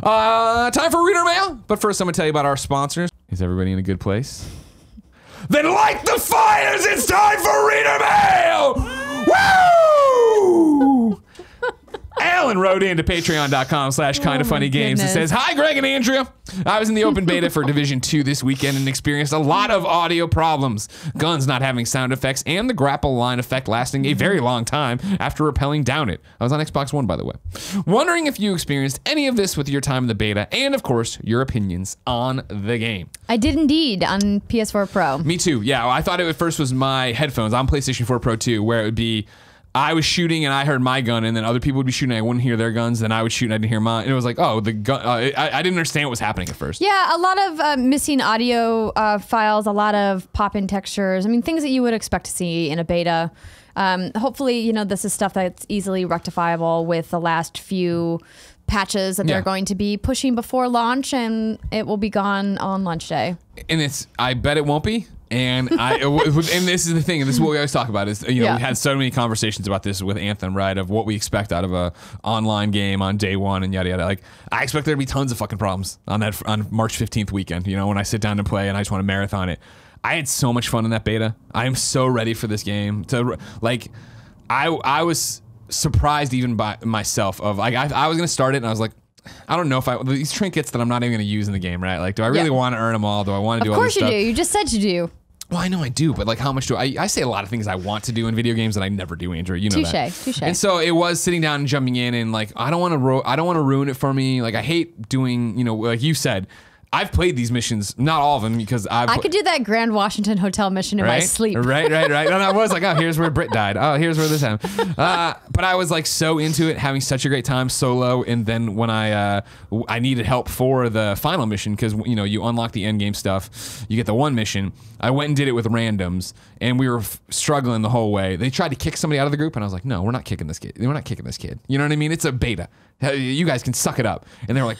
S1: Time for reader mail. But first, I'm gonna tell you about our sponsors. Is everybody in a good place? Then light the fires. It's time for reader mail. Woo! Ellen wrote into patreon.com/kindoffunnygames and says, "Hi, Greg and Andrea. I was in the open beta for Division 2 this weekend and experienced a lot of audio problems. Guns not having sound effects and the grapple line effect lasting a very long time after rappelling down it. I was on Xbox One, by the way. Wondering if you experienced any of this with your time in the beta and, of course, your opinions on the game."
S2: I did indeed on PS4 Pro.
S1: Me too. Yeah, I thought it at first was my headphones on PlayStation 4 Pro 2, where it would be I was shooting and I heard my gun, and then other people would be shooting and I wouldn't hear their guns. Then I would shoot and I didn't hear mine. And it was like, oh, the gun. I didn't understand what was happening at first.
S2: Yeah, a lot of missing audio files, a lot of pop-in textures. I mean, things that you would expect to see in a beta. Hopefully, you know, this is stuff that's easily rectifiable with the last few patches that they're going to be pushing before launch, and it will be gone on launch day.
S1: And I bet it won't be. And and this is the thing, and this is what we always talk about is, you know, we had so many conversations about this with Anthem, right? Of what we expect out of a online game on day one and yada yada. Like, I expect there to be tons of fucking problems on March 15th weekend. You know, when I sit down to play and I just want to marathon it. I had so much fun in that beta. I am so ready for this game. I was surprised even by myself of like I was gonna start it and I was like, I don't know if these trinkets that I'm not even going to use in the game, right? Like, do I really want to earn them all? Do I want to do all this stuff?
S2: Of course you do. You just said you do.
S1: Well, I know I do, but like, how much do I say a lot of things I want to do in video games that I never do, Andrea. You know that.
S2: Touche.
S1: And so it was sitting down and jumping in, and like, I don't want to ruin it for me. Like, I hate doing, you know, like you said, I've played these missions, not all of them, because
S2: I could do that Grand Washington Hotel mission in my sleep.
S1: Right. And I was like, oh, here's where Britt died. Oh, here's where this happened. But I was like so into it, having such a great time solo. And then when I needed help for the final mission, because, you know, you unlock the end game stuff, you get the one mission. I went and did it with randoms, and we were struggling the whole way. They tried to kick somebody out of the group, and I was like, no, we're not kicking this kid. We're not kicking this kid. You know what I mean? It's a beta. You guys can suck it up. And they were like,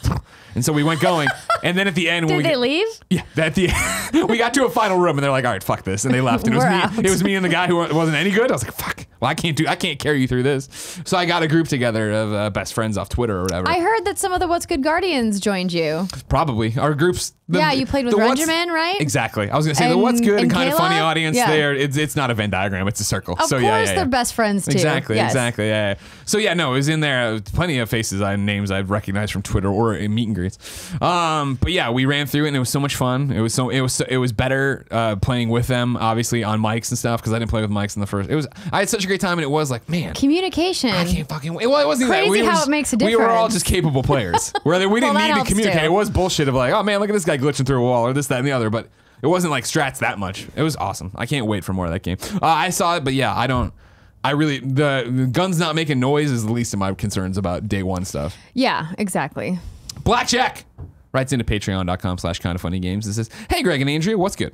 S1: and so we went going. And then at the end,
S2: did they leave?
S1: Yeah, at the end, we got to a final room, and they're like, all right, fuck this, and they left. And it was me and the guy who wasn't any good. I was like, fuck. Well, I can't carry you through this. So I got a group together of best friends off Twitter or whatever.
S2: I heard that some of the What's Good Guardians joined you.
S1: Probably our groups.
S2: You played with Benjamin, right?
S1: Exactly. I was gonna say the What's Good and Kind of Funny audience there. It's not a Venn diagram. It's a circle.
S2: Of course, they're best friends too.
S1: Exactly. Yeah. So yeah, no, it was in there. Plenty of faces and names I'd recognize from Twitter or in meet and greets. But yeah, we ran through it and it was so much fun. It was better playing with them, obviously on mics and stuff, because I didn't play with mics in the first. I had such a great time, and it was like, man,
S2: communication.
S1: I can't fucking wait. Well, it wasn't
S2: crazy
S1: that.
S2: How it makes a difference.
S1: We were all just capable players. Where we didn't need to communicate. It was bullshit of like, oh man, look at this guy glitching through a wall or this, that, and the other. But it wasn't like strats that much. It was awesome. I can't wait for more of that game. I saw it, but yeah, the guns not making noise is the least of my concerns about day one stuff.
S2: Yeah, exactly.
S1: Blackjack writes into patreon.com/kindoffunnygames and says, hey, Greg and Andrea, what's good?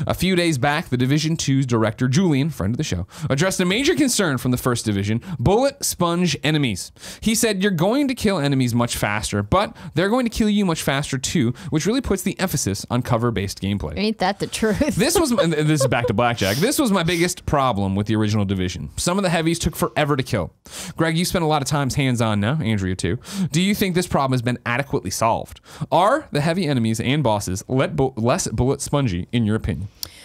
S1: A few days back, the Division 2's director, Julian, friend of the show, addressed a major concern from the first division, bullet sponge enemies. He said, you're going to kill enemies much faster, but they're going to kill you much faster too, which really puts the emphasis on cover-based gameplay.
S2: Ain't that the truth?
S1: This is back to Blackjack. This was my biggest problem with the original Division. Some of the heavies took forever to kill. Greg, you spent a lot of time hands-on now, Andrea too. Do you think this problem has been adequately solved? Are the heavy enemies and bosses less bullet spongy in your opinion?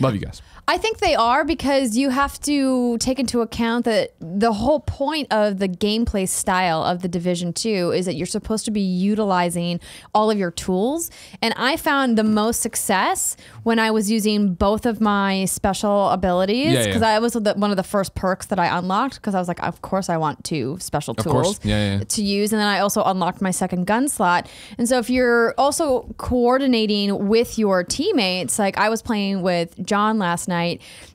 S1: Love you guys.
S2: I think they are, because you have to take into account that the whole point of the gameplay style of the Division 2 is that you're supposed to be utilizing all of your tools. And I found the most success when I was using both of my special abilities, because I was one of the first perks that I unlocked, because I was like, of course I want two special tools to use. And then I also unlocked my second gun slot. And so if you're also coordinating with your teammates, like I was playing with John last night,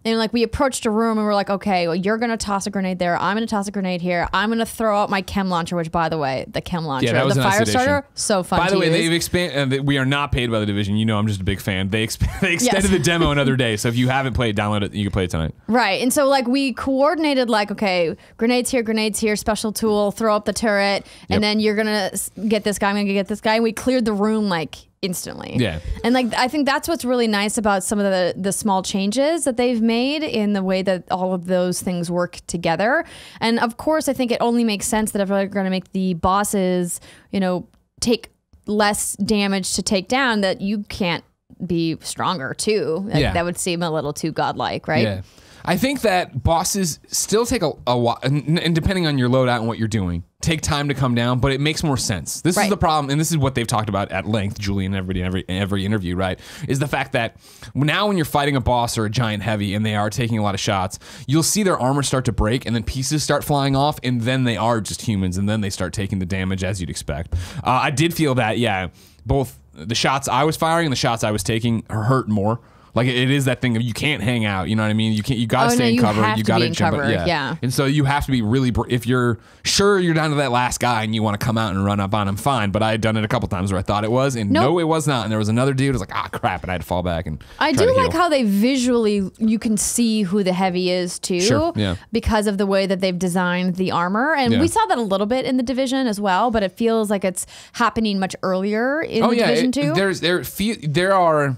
S2: and like we approached a room and we're like, okay, well, you're gonna toss a grenade there, I'm gonna toss a grenade here, I'm gonna throw out my chem launcher, which, by the way, the chem launcher, the fire starter, so fun.
S1: By the way,
S2: use.
S1: they've expanded. We are not paid by the Division. You know, I'm just a big fan. They extended the demo another day, so if you haven't played, download it. You can play it tonight.
S2: Right, and so like we coordinated, like, okay, grenades here, special tool, throw up the turret, and then you're gonna get this guy, I'm gonna get this guy, and we cleared the room like instantly.
S1: Yeah.
S2: And like I think that's what's really nice about some of the small changes that they've made in the way that all of those things work together. And of course, I think it only makes sense that if we're going to make the bosses, you know, take less damage to take down, that you can't be stronger too. Like, that would seem a little too godlike, right?
S1: Yeah. I think that bosses still take a while, and depending on your loadout and what you're doing, take time to come down, but it makes more sense. This is the problem, and this is what they've talked about at length, Julian, everybody in every interview, right? Is the fact that now when you're fighting a boss or a giant heavy and they are taking a lot of shots, you'll see their armor start to break and then pieces start flying off, and then they are just humans, and then they start taking the damage as you'd expect. I did feel that, yeah, both the shots I was firing and the shots I was taking hurt more. Like it is that thing of you can't hang out, you know what I mean? You can't. You got to stay in cover. You got to jump. Yeah. And so you have to be really. If you're sure you're down to that last guy and you want to come out and run up on him, fine. But I had done it a couple times where I thought it was, and no, it was not. And there was another dude. I was like, ah, crap, and I had to fall back and.
S2: I do like how they visually you can see who the heavy is too, because of the way that they've designed the armor, and we saw that a little bit in the Division as well. But it feels like it's happening much earlier in the Division 2.
S1: There are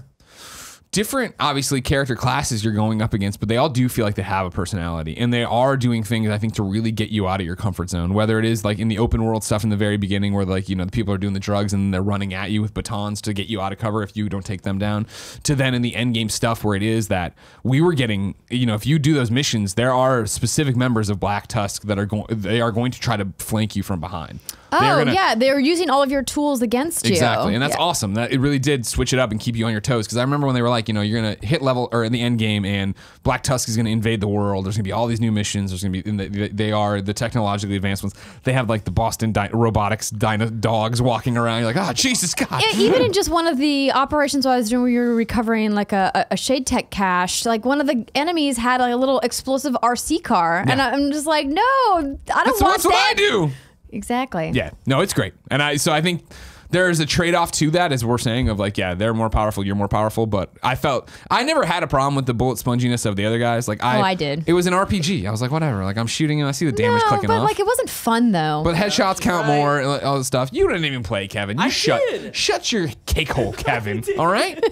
S1: different, obviously, character classes you're going up against, but they all do feel like they have a personality, and they are doing things, I think, to really get you out of your comfort zone, whether it is like in the open world stuff in the very beginning where like, you know, the people are doing the drugs and they're running at you with batons to get you out of cover if you don't take them down, to then in the end game stuff where it is that we were getting, you know, if you do those missions, there are specific members of Black Tusk that are going to try to flank you from behind.
S2: Oh, yeah, they're using all of your tools against you.
S1: Exactly, and that's awesome. That it really did switch it up and keep you on your toes. Because I remember when they were like, you know, you're gonna hit level or in the end game, and Black Tusk is gonna invade the world. There's gonna be all these new missions. There's gonna be, they are the technologically advanced ones. They have like the Boston robotics dogs walking around. You're like, oh Jesus God!
S2: Even in just one of the operations I was doing, where you were recovering like a Shade Tech cache, like one of the enemies had like a little explosive RC car, and I'm just like, no, I don't want that.
S1: That's what I do.
S2: Exactly.
S1: Yeah. No, it's great. And I think there's a trade-off to that, as we're saying, of like, yeah, they're more powerful, you're more powerful, but I never had a problem with the bullet sponginess of the other guys. Like I did. It was an RPG. I was like, whatever. Like I'm shooting and I see the damage clicking off.
S2: But like it wasn't fun though.
S1: But headshots count more and all this stuff. You didn't even play, Kevin. You shut your cake hole, Kevin. All right?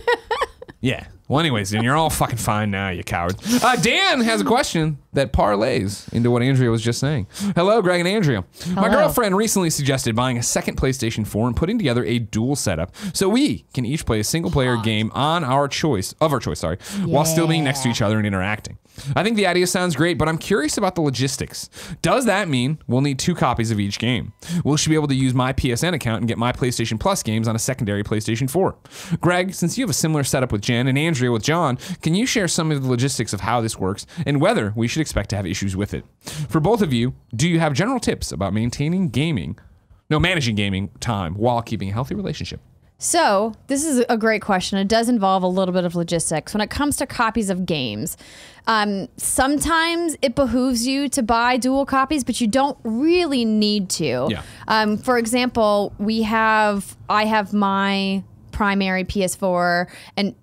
S1: Yeah. Well, anyways, then you're all fucking fine now, you cowards. Dan has a question that parlays into what Andrea was just saying. Hello, Greg and Andrea.
S2: Hello.
S1: My girlfriend recently suggested buying a second PlayStation 4 and putting together a dual setup so we can each play a single-player game on our choice, while still being next to each other and interacting. I think the idea sounds great, but I'm curious about the logistics. Does that mean we'll need 2 copies of each game? Will she be able to use my PSN account and get my PlayStation Plus games on a secondary PlayStation 4? Greg, since you have a similar setup with Jen and Andrea with John, can you share some of the logistics of how this works and whether we should expect to have issues with it? For both of you, do you have general tips about managing gaming time while keeping a healthy relationship?
S2: So this is a great question. It does involve a little bit of logistics. When it comes to copies of games, sometimes it behooves you to buy dual copies, but you don't really need to. Yeah. For example, I have my primary PS4 and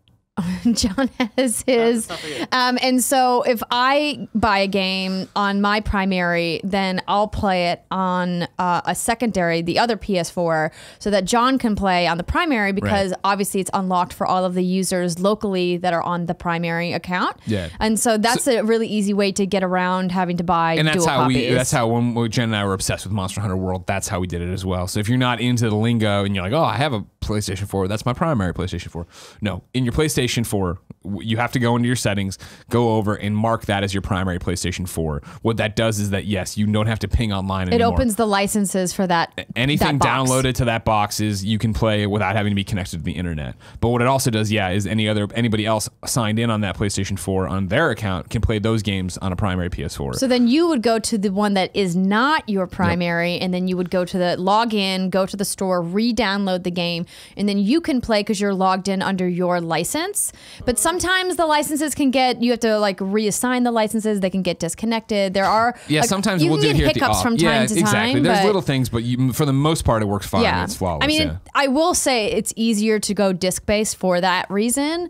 S2: John has his. And so if I buy a game on my primary, then I'll play it on a secondary, the other PS4, so that John can play on the primary because obviously it's unlocked for all of the users locally that are on the primary account. Yeah. And so that's a really easy way to get around having to buy dual copies.
S1: That's how when Jen and I were obsessed with Monster Hunter World, that's how we did it as well. So if you're not into the lingo and you're like, oh, I have a PlayStation 4, that's my primary PlayStation 4. No, in your PlayStation 4, you have to go into your settings, go over and mark that as your primary PlayStation 4. What that does is that, yes, you don't have to ping online anymore.
S2: It opens the licenses for that.
S1: Anything
S2: that box.
S1: Downloaded to that box is you can play without having to be connected to the internet. But what it also does, is anybody else signed in on that PlayStation 4 on their account can play those games on a primary PS4.
S2: So then you would go to the one that is not your primary, and then you would go to the login, go to the store, re-download the game, and then you can play because you're logged in under your license. But sometimes the licenses you have to like reassign the licenses. They can get disconnected. There are
S1: sometimes we'll do it here at the
S2: hiccups from time to time.
S1: Exactly. There's little things, but for the most part, it works fine. Yeah. It's flawless.
S2: I mean, I will say it's easier to go disc-based for that reason,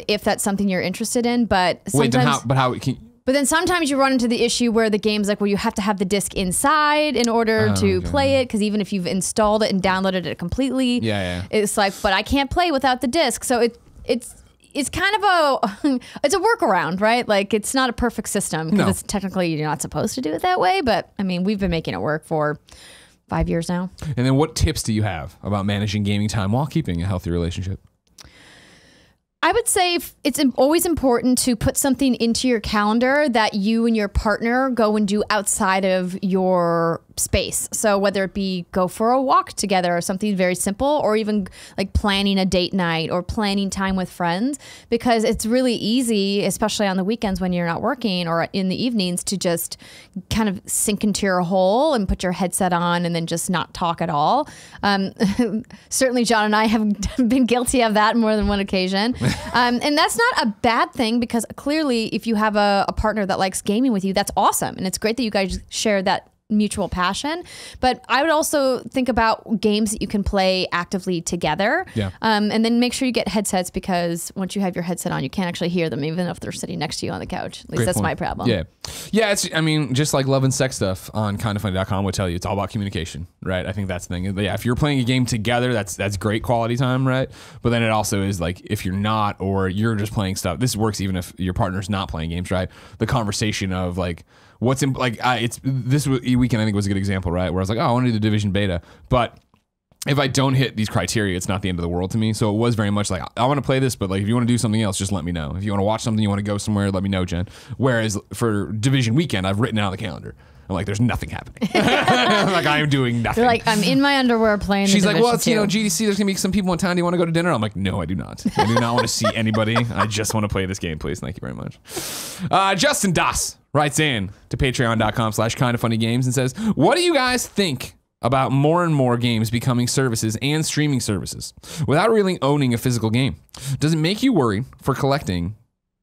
S2: if that's something you're interested in. But sometimes, But then sometimes you run into the issue where the game's like, well, you have to have the disc inside in order to play it, because even if you've installed it and downloaded it completely, it's like, but I can't play without the disc. So it's kind of it's a workaround, right? Like it's not a perfect system because it's technically you're not supposed to do it that way. But I mean, we've been making it work for 5 years now.
S1: And then what tips do you have about managing gaming time while keeping a healthy relationship?
S2: I would say it's always important to put something into your calendar that you and your partner go and do outside of your space. So whether it be go for a walk together or something very simple, or even like planning a date night or planning time with friends, because it's really easy, especially on the weekends when you're not working or in the evenings, to just kind of sink into your hole and put your headset on and then just not talk at all. Certainly John and I have been guilty of that more than one occasion. And that's not a bad thing, because clearly if you have a partner that likes gaming with you, that's awesome. And it's great that you guys share that mutual passion. But I would also think about games that you can play actively together.
S1: Yeah.
S2: And then make sure you get headsets, because once you have your headset on, you can't actually hear them, even if they're sitting next to you on the couch. At least that's my problem.
S1: Yeah. Yeah. I mean, just like love and sex stuff on kindoffunny.com would tell you, it's all about communication, right? I think that's the thing. Yeah. If you're playing a game together, that's great quality time, right? But then it also is like, if you're not, or you're just playing stuff, this works even if your partner's not playing games, right? The conversation of like, what's in, like, it's this weekend I think was a good example, right? Where I was like, oh, I want to do the Division beta, but if I don't hit these criteria, it's not the end of the world to me. So it was very much like, I want to play this, but like, if you want to do something else, just let me know. If you want to watch something, you want to go somewhere, let me know, Jen. Whereas for Division weekend, I've written out the calendar. I'm like, there's nothing happening. Like, I am doing nothing.
S2: You're like, I'm in my underwear playing.
S1: She's
S2: the
S1: like, well, it's,
S2: Division 2.
S1: GDC, there's gonna be some people in town. Do you want to go to dinner? I'm like, no, I do not. I do not want to see anybody. I just want to play this game, please. Thank you very much. Justin Das writes in to patreon.com/kindoffunnygames and says, what do you guys think about more and more games becoming services and streaming services without really owning a physical game? Does it make you worried for collecting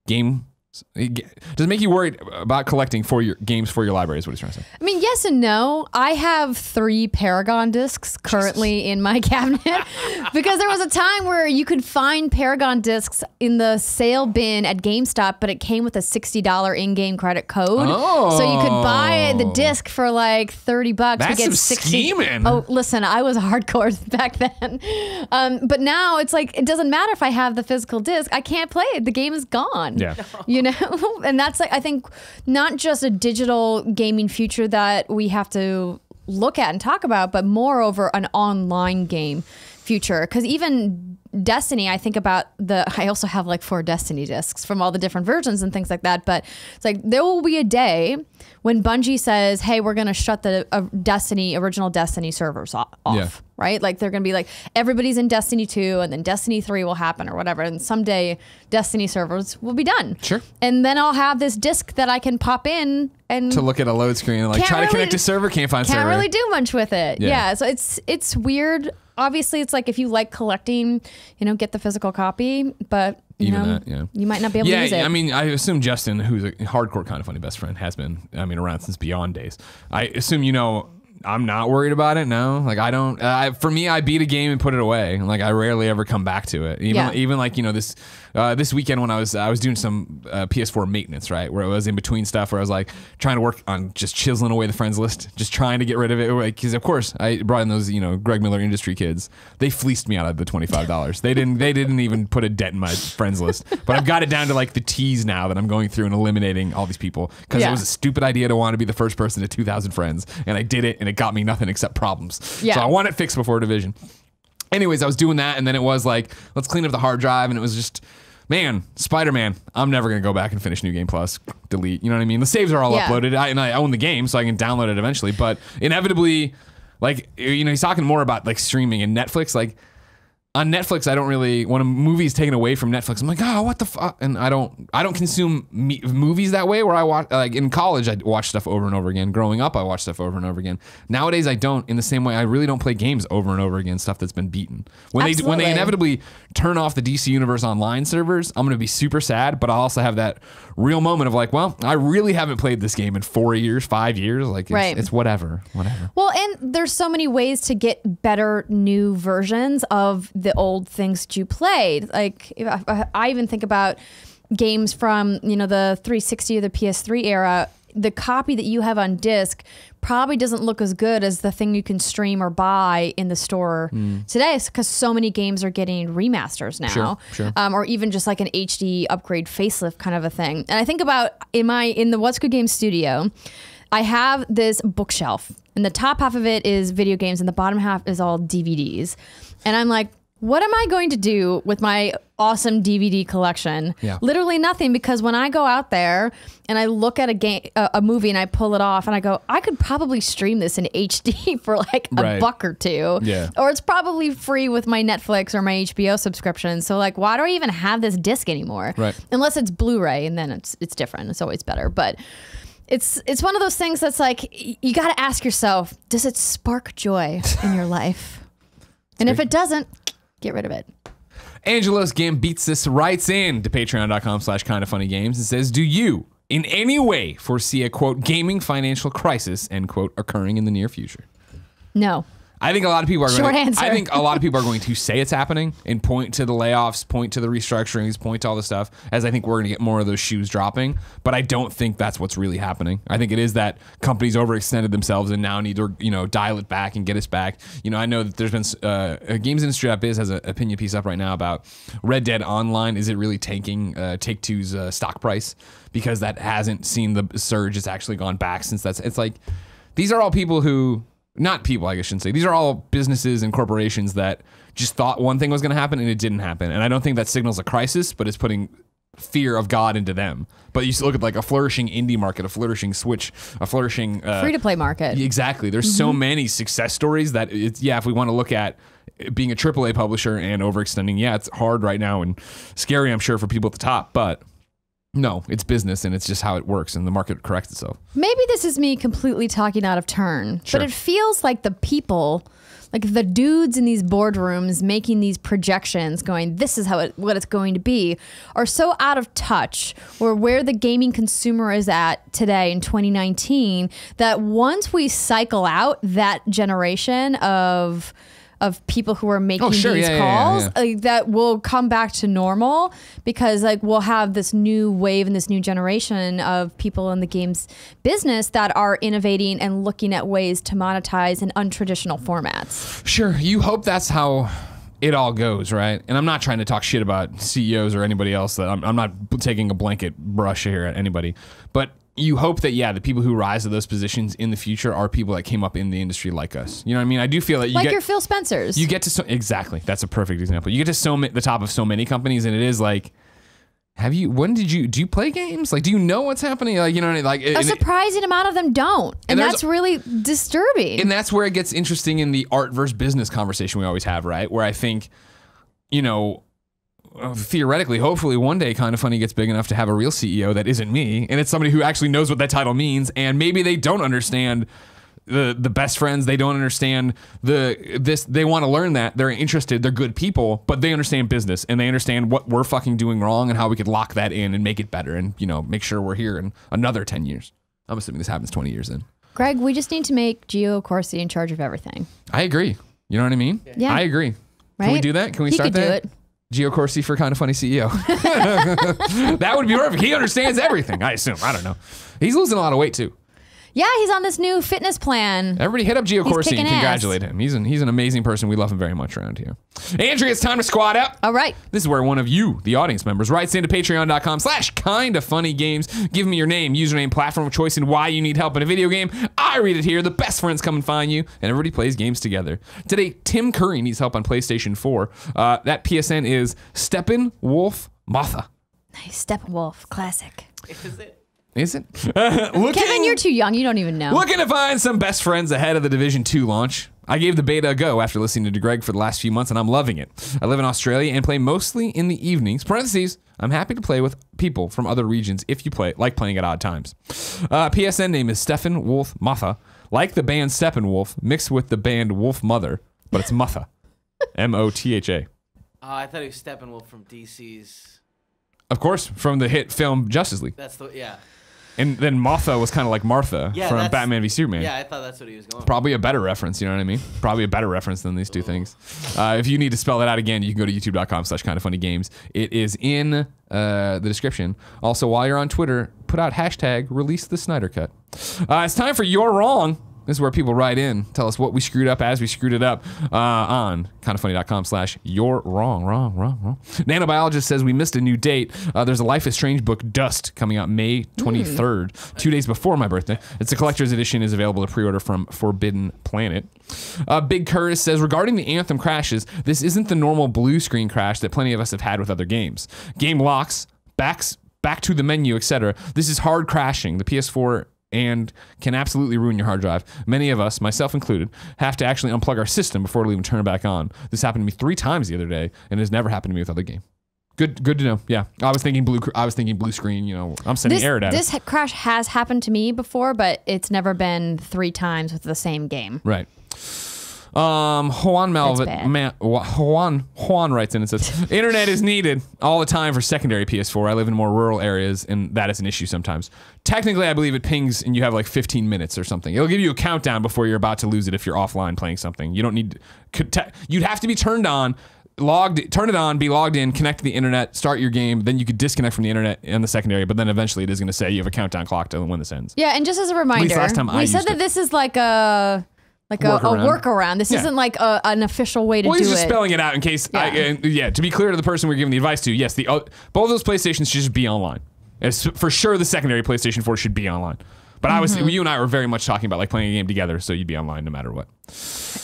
S1: game? Does it make you worried about collecting for your games for your library, is what he's trying to say?
S2: I mean, yes and no. I have 3 Paragon discs currently in my cabinet, because there was a time where you could find Paragon discs in the sale bin at GameStop, but it came with a $60 in-game credit code.
S1: Oh.
S2: So you could buy the disc for like $30
S1: That's
S2: to get
S1: some
S2: 60.
S1: scheming.
S2: Oh, listen, I was hardcore back then. But now it's like, it doesn't matter if I have the physical disc. I can't play it. The game is gone.
S1: Yeah.
S2: You know? And that's like, I think, not just a digital gaming future that we have to look at and talk about, but moreover an online game future. Because even Destiny, I think about I also have like 4 Destiny discs from all the different versions and things like that. But it's like, there will be a day when Bungie says, hey, we're going to shut the original Destiny servers off.
S1: Yeah.
S2: Right? Like, they're going to be like, everybody's in Destiny 2 and then Destiny 3 will happen or whatever. And someday Destiny servers will be done.
S1: Sure.
S2: And then I'll have this disc that I can pop in and
S1: To look at a load screen and like try to connect to server, can't find server.
S2: Can't really do much with it.
S1: Yeah.
S2: Yeah. So it's weird. Obviously, it's like, if you like collecting, get the physical copy, but you might not be able to use it.
S1: I mean, I assume Justin, who's a hardcore Kind of Funny best friend, has been, around since Beyond days. I assume I'm not worried about it. No, like I don't. For me, I beat a game and put it away. Like I rarely ever come back to it. Even like this weekend when I was doing some PS4 maintenance, right, where it was in between stuff, where I was like trying to work on just chiseling away the friends list, just trying to get rid of it. Because of course I brought in those Greg Miller Industry kids. They fleeced me out of the $25. They didn't even put a dent in my friends list. But I've got it down to like the T's now that I'm going through and eliminating all these people, because it was a stupid idea to want to be the first person to 2,000 friends, and I did it. And it got me nothing except problems.
S2: Yeah.
S1: So I want it fixed before Division. Anyways, I was doing that, and then it was like, let's clean up the hard drive, and it was just, man, Spider-Man, I'm never going to go back and finish New Game Plus, delete, you know what I mean? The saves are all uploaded, and I own the game, so I can download it eventually, but inevitably, like, he's talking more about like streaming and Netflix, like, on Netflix, I don't really, when a movie is taken away from Netflix, I'm like, oh, what the fuck? And I don't consume movies that way, where I watch, like in college, I watch stuff over and over again. Growing up, I watch stuff over and over again. Nowadays, I don't, in the same way, I really don't play games over and over again, stuff that's been beaten. When they inevitably turn off the DC Universe Online servers, I'm going to be super sad, but I'll also have that real moment of like, well, I really haven't played this game in 4 years, 5 years. Like, it's whatever.
S2: Well, and there's so many ways to get better new versions of the old things that you played. Like, I even think about games from the 360 or the PS3 era. The copy that you have on disc probably doesn't look as good as the thing you can stream or buy in the store today, because so many games are getting remasters now.
S1: Sure.
S2: Or even just like an HD upgrade facelift kind of a thing. And I think about in the What's Good Games studio, I have this bookshelf, and the top half of it is video games and the bottom half is all DVDs. And I'm like, What am I going to do with my awesome DVD collection?
S1: Yeah.
S2: Literally nothing, because when I go out there and I look at a movie and I pull it off and I go, I could probably stream this in HD for like a buck or two.
S1: Yeah.
S2: Or it's probably free with my Netflix or my HBO subscription. So like, why do I even have this disc anymore?
S1: Right.
S2: Unless it's Blu-ray, and then it's different. It's always better. But it's one of those things that's like, you got to ask yourself, does it spark joy in your life? And if it doesn't, get rid of it.
S1: Angelos Gambitsis writes in to patreon.com/kindoffunnygames and says, do you in any way foresee a, quote, gaming financial crisis, end quote, occurring in the near future?
S2: No.
S1: I think a lot of people are
S2: Short
S1: going
S2: answer.
S1: I think a lot of people are going to say it's happening and point to the layoffs, point to the restructurings, point to all this stuff, as I think we're going to get more of those shoes dropping. But I don't think that's what's really happening. I think it is that companies overextended themselves and now need to, dial it back and get us back. I know that there's been Games Industry Biz has an opinion piece up right now about Red Dead Online. Is it really tanking Take-Two's stock price? Because that hasn't seen the surge. It's actually gone back since it's like, these are all people who... Not people, I guess I shouldn't say. These are all businesses and corporations that just thought one thing was going to happen and it didn't happen. And I don't think that signals a crisis, but it's putting fear of God into them. But you look at like a flourishing indie market, a flourishing Switch, a flourishing...
S2: free-to-play market.
S1: Exactly. There's so many success stories that, if we want to look at being a AAA publisher and overextending, it's hard right now and scary, I'm sure, for people at the top, but... No, it's business, and it's just how it works, and the market corrects itself.
S2: Maybe this is me completely talking out of turn,
S1: Sure.
S2: but it feels like the people, like the dudes in these boardrooms making these projections going, this is what it's going to be, are so out of touch or where the gaming consumer is at today in 2019 that once we cycle out that generation of people who are making these calls, like, that will come back to normal, because like we'll have this new wave and this new generation of people in the games business that are innovating and looking at ways to monetize in untraditional formats.
S1: Sure, you hope that's how it all goes, right? And I'm not trying to talk shit about CEOs or anybody else. That I'm not taking a blanket brush here at anybody, but you hope that, the people who rise to those positions in the future are people that came up in the industry like us. You know what I mean? I do feel that
S2: your Phil Spencers.
S1: You get to exactly. That's a perfect example. You get to the top of so many companies, and it is like, do you play games? Like, do you know what's happening? Like, you know what I mean? Like,
S2: a surprising amount of them don't. And that's really disturbing.
S1: And that's where it gets interesting in the art versus business conversation we always have, right? Where I think, theoretically, hopefully one day Kind of Funny gets big enough to have a real CEO that isn't me, and it's somebody who actually knows what that title means, and maybe they don't understand the best friends, they don't understand they want to learn that, they're interested, they're good people, but they understand business, and they understand what we're fucking doing wrong and how we could lock that in and make it better, and make sure we're here in another 10 years. I'm assuming this happens 20 years in.
S2: Greg, we just need to make Gio Corsi in charge of everything.
S1: I agree. You know what I mean?
S2: Yeah.
S1: I agree.
S2: Right?
S1: Can we do that? Can we start that?
S2: He could do it.
S1: Gio Corsi for Kind of Funny CEO. That would be perfect. He understands everything, I assume. I don't know. He's losing a lot of weight, too.
S2: Yeah, he's on this new fitness plan.
S1: Everybody hit up Gio Corsi and congratulate
S2: ass.
S1: him. He's an amazing person. We love him very much around here. Andrea, it's time to squad up.
S2: All right.
S1: This is where one of you, the audience members, writes into patreon.com/kindoffunnygames. Give me your name, username, platform of choice, and why you need help in a video game. I read it here. The best friends come and find you, and everybody plays games together. Today, Tim Curry needs help on PlayStation 4. That PSN is Steppenwolf Martha.
S2: Nice. Steppenwolf. Classic.
S3: Is it?
S1: Is it?
S2: Kevin, you're too young. You don't even know.
S1: Looking to find some best friends ahead of the Division 2 launch. I gave the beta a go after listening to Greg for the last few months, and I'm loving it. I live in Australia and play mostly in the evenings. Parentheses, I'm happy to play with people from other regions if you like playing at odd times. PSN name is Stephen Wolf Motha, like the band Steppenwolf, mixed with the band Wolf Mother, but it's Motha. M-O-T-H-A.
S3: I thought he was Steppenwolf from DC's.
S1: Of course, from the hit film Justice League.
S3: That's the, yeah.
S1: And then Martha was kind of like Martha from Batman v Superman.
S3: Yeah, I thought that's what he was going for.
S1: Probably a better reference, you know what I mean? Probably a better reference than these two things. If you need to spell it out again, you can go to youtube.com/kindoffunnygames. It is in the description. Also, while you're on Twitter, put out hashtag release the Snyder Cut. It's time for You're Wrong. This is where people write in, tell us what we screwed up as we screwed it up on kindoffunny.com/you're wrong. Nanobiologist says we missed a new date. There's a Life is Strange book, Dust, coming out May 23rd, 2 days before my birthday. It's a collector's edition, is available to pre-order from Forbidden Planet. Big Curtis says, regarding the Anthem crashes, this isn't the normal blue screen crash that plenty of us have had with other games. Game locks, back to the menu, etc. This is hard crashing. The PS4 and can absolutely ruin your hard drive. Many of us, myself included, have to actually unplug our system before it'll even turn it back on. This happened to me 3 times the other day, and it has never happened to me with other game. Good to know. Yeah, I was thinking blue screen. You know, I'm sending error data.
S2: This crash has happened to me before, but it's never been 3 times with the same game.
S1: Right. Juan writes in and says, internet is needed all the time for secondary PS4. I live in more rural areas, and that is an issue sometimes. Technically, I believe it pings and you have like 15 minutes or something. It'll give you a countdown before you're about to lose it if you're offline playing something. You don't need, you'd have to be turned on, turn it on, be logged in, connect to the internet, start your game, then you could disconnect from the internet and the secondary, but then eventually it is going to say you have a countdown clock to when this ends.
S2: Yeah, and just as a reminder, we said that this is like a workaround. This isn't like an official way to do it.
S1: Well, he's just spelling it out in case. To be clear to the person we're giving the advice to, yes, both of those PlayStations should just be online. For sure, the secondary PlayStation 4 should be online. But you and I were very much talking about like playing a game together, so you'd be online no matter what.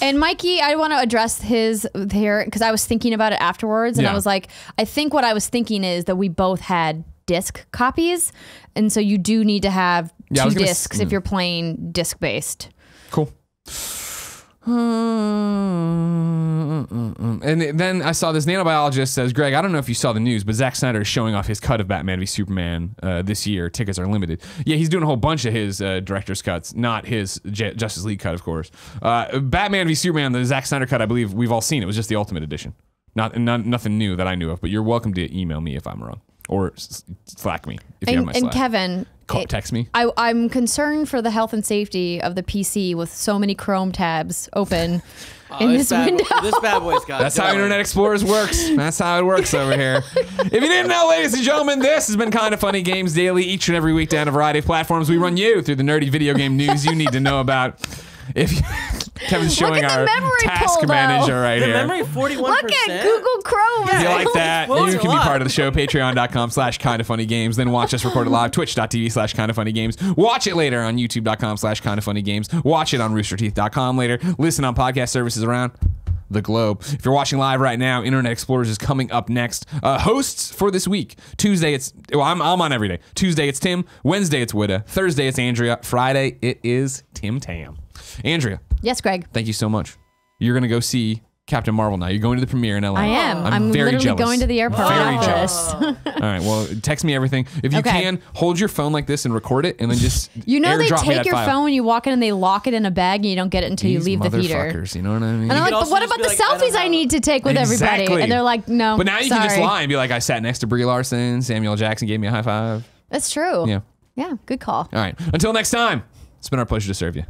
S2: And Mikey, I want to address his here because I was thinking about it afterwards, and I was like, I think what I was thinking is that we both had disc copies, and so you do need to have 2 discs if you're playing disc based.
S1: Cool. And then I saw this nanobiologist says, Greg, I don't know if you saw the news, but Zack Snyder is showing off his cut of Batman v Superman this year. Tickets are limited. Yeah, he's doing a whole bunch of his director's cuts, not his Justice League cut, of course. Batman v Superman, the Zack Snyder cut, I believe we've all seen. It was just the Ultimate Edition. Nothing new that I knew of, but you're welcome to email me if I'm wrong. Or Slack me if you have my Slack.
S2: And Kevin,
S1: text me.
S2: I'm concerned for the health and safety of the PC with so many Chrome tabs open in this window.
S3: This bad boy's got
S1: That's how Internet Explorer works. That's how it works over here. If you didn't know, ladies and gentlemen, this has been Kinda Funny Games Daily. Each and every weekday on a variety of platforms, we run you through the nerdy video game news you need to know about. Kevin's showing our task manager right here.
S3: The memory 41%.
S2: Look at Google Chrome.
S1: If you like that, you can be part of the show. Patreon.com/kindoffunnygames. Then watch us record it live. Twitch.tv/kindoffunnygames. Watch it later on YouTube.com/kindoffunnygames. Watch it on roosterteeth.com later. Listen on podcast services around the globe. If you're watching live right now, Internet Explorers is coming up next. Hosts for this week. Tuesday, I'm on every day. Tuesday, it's Tim. Wednesday, it's Vita. Thursday, it's Andrea. Friday, it is Tim Tam. Andrea.
S2: Yes, Greg.
S1: Thank you so much. You're going to go see Captain Marvel now. You're going to the premiere in LA.
S2: I am. I'm very
S1: literally
S2: jealous. Going to the airport
S1: very
S2: after
S1: jealous.
S2: this.
S1: All right. Well, text me everything. If you can, hold your phone like this and record it, and then just
S2: they
S1: airdrop
S2: take your
S1: file.
S2: phone when you walk in and they lock it in a bag and you don't get it until you leave the theater.
S1: You know what I mean?
S2: And I'm like, but what about the selfies I need to take with everybody? And they're like, no.
S1: But now you can just lie and be like, I sat next to Brie Larson. Samuel Jackson gave me a high five.
S2: That's true.
S1: Yeah.
S2: Yeah. Good call.
S1: All right. Until next time, it's been our pleasure to serve you.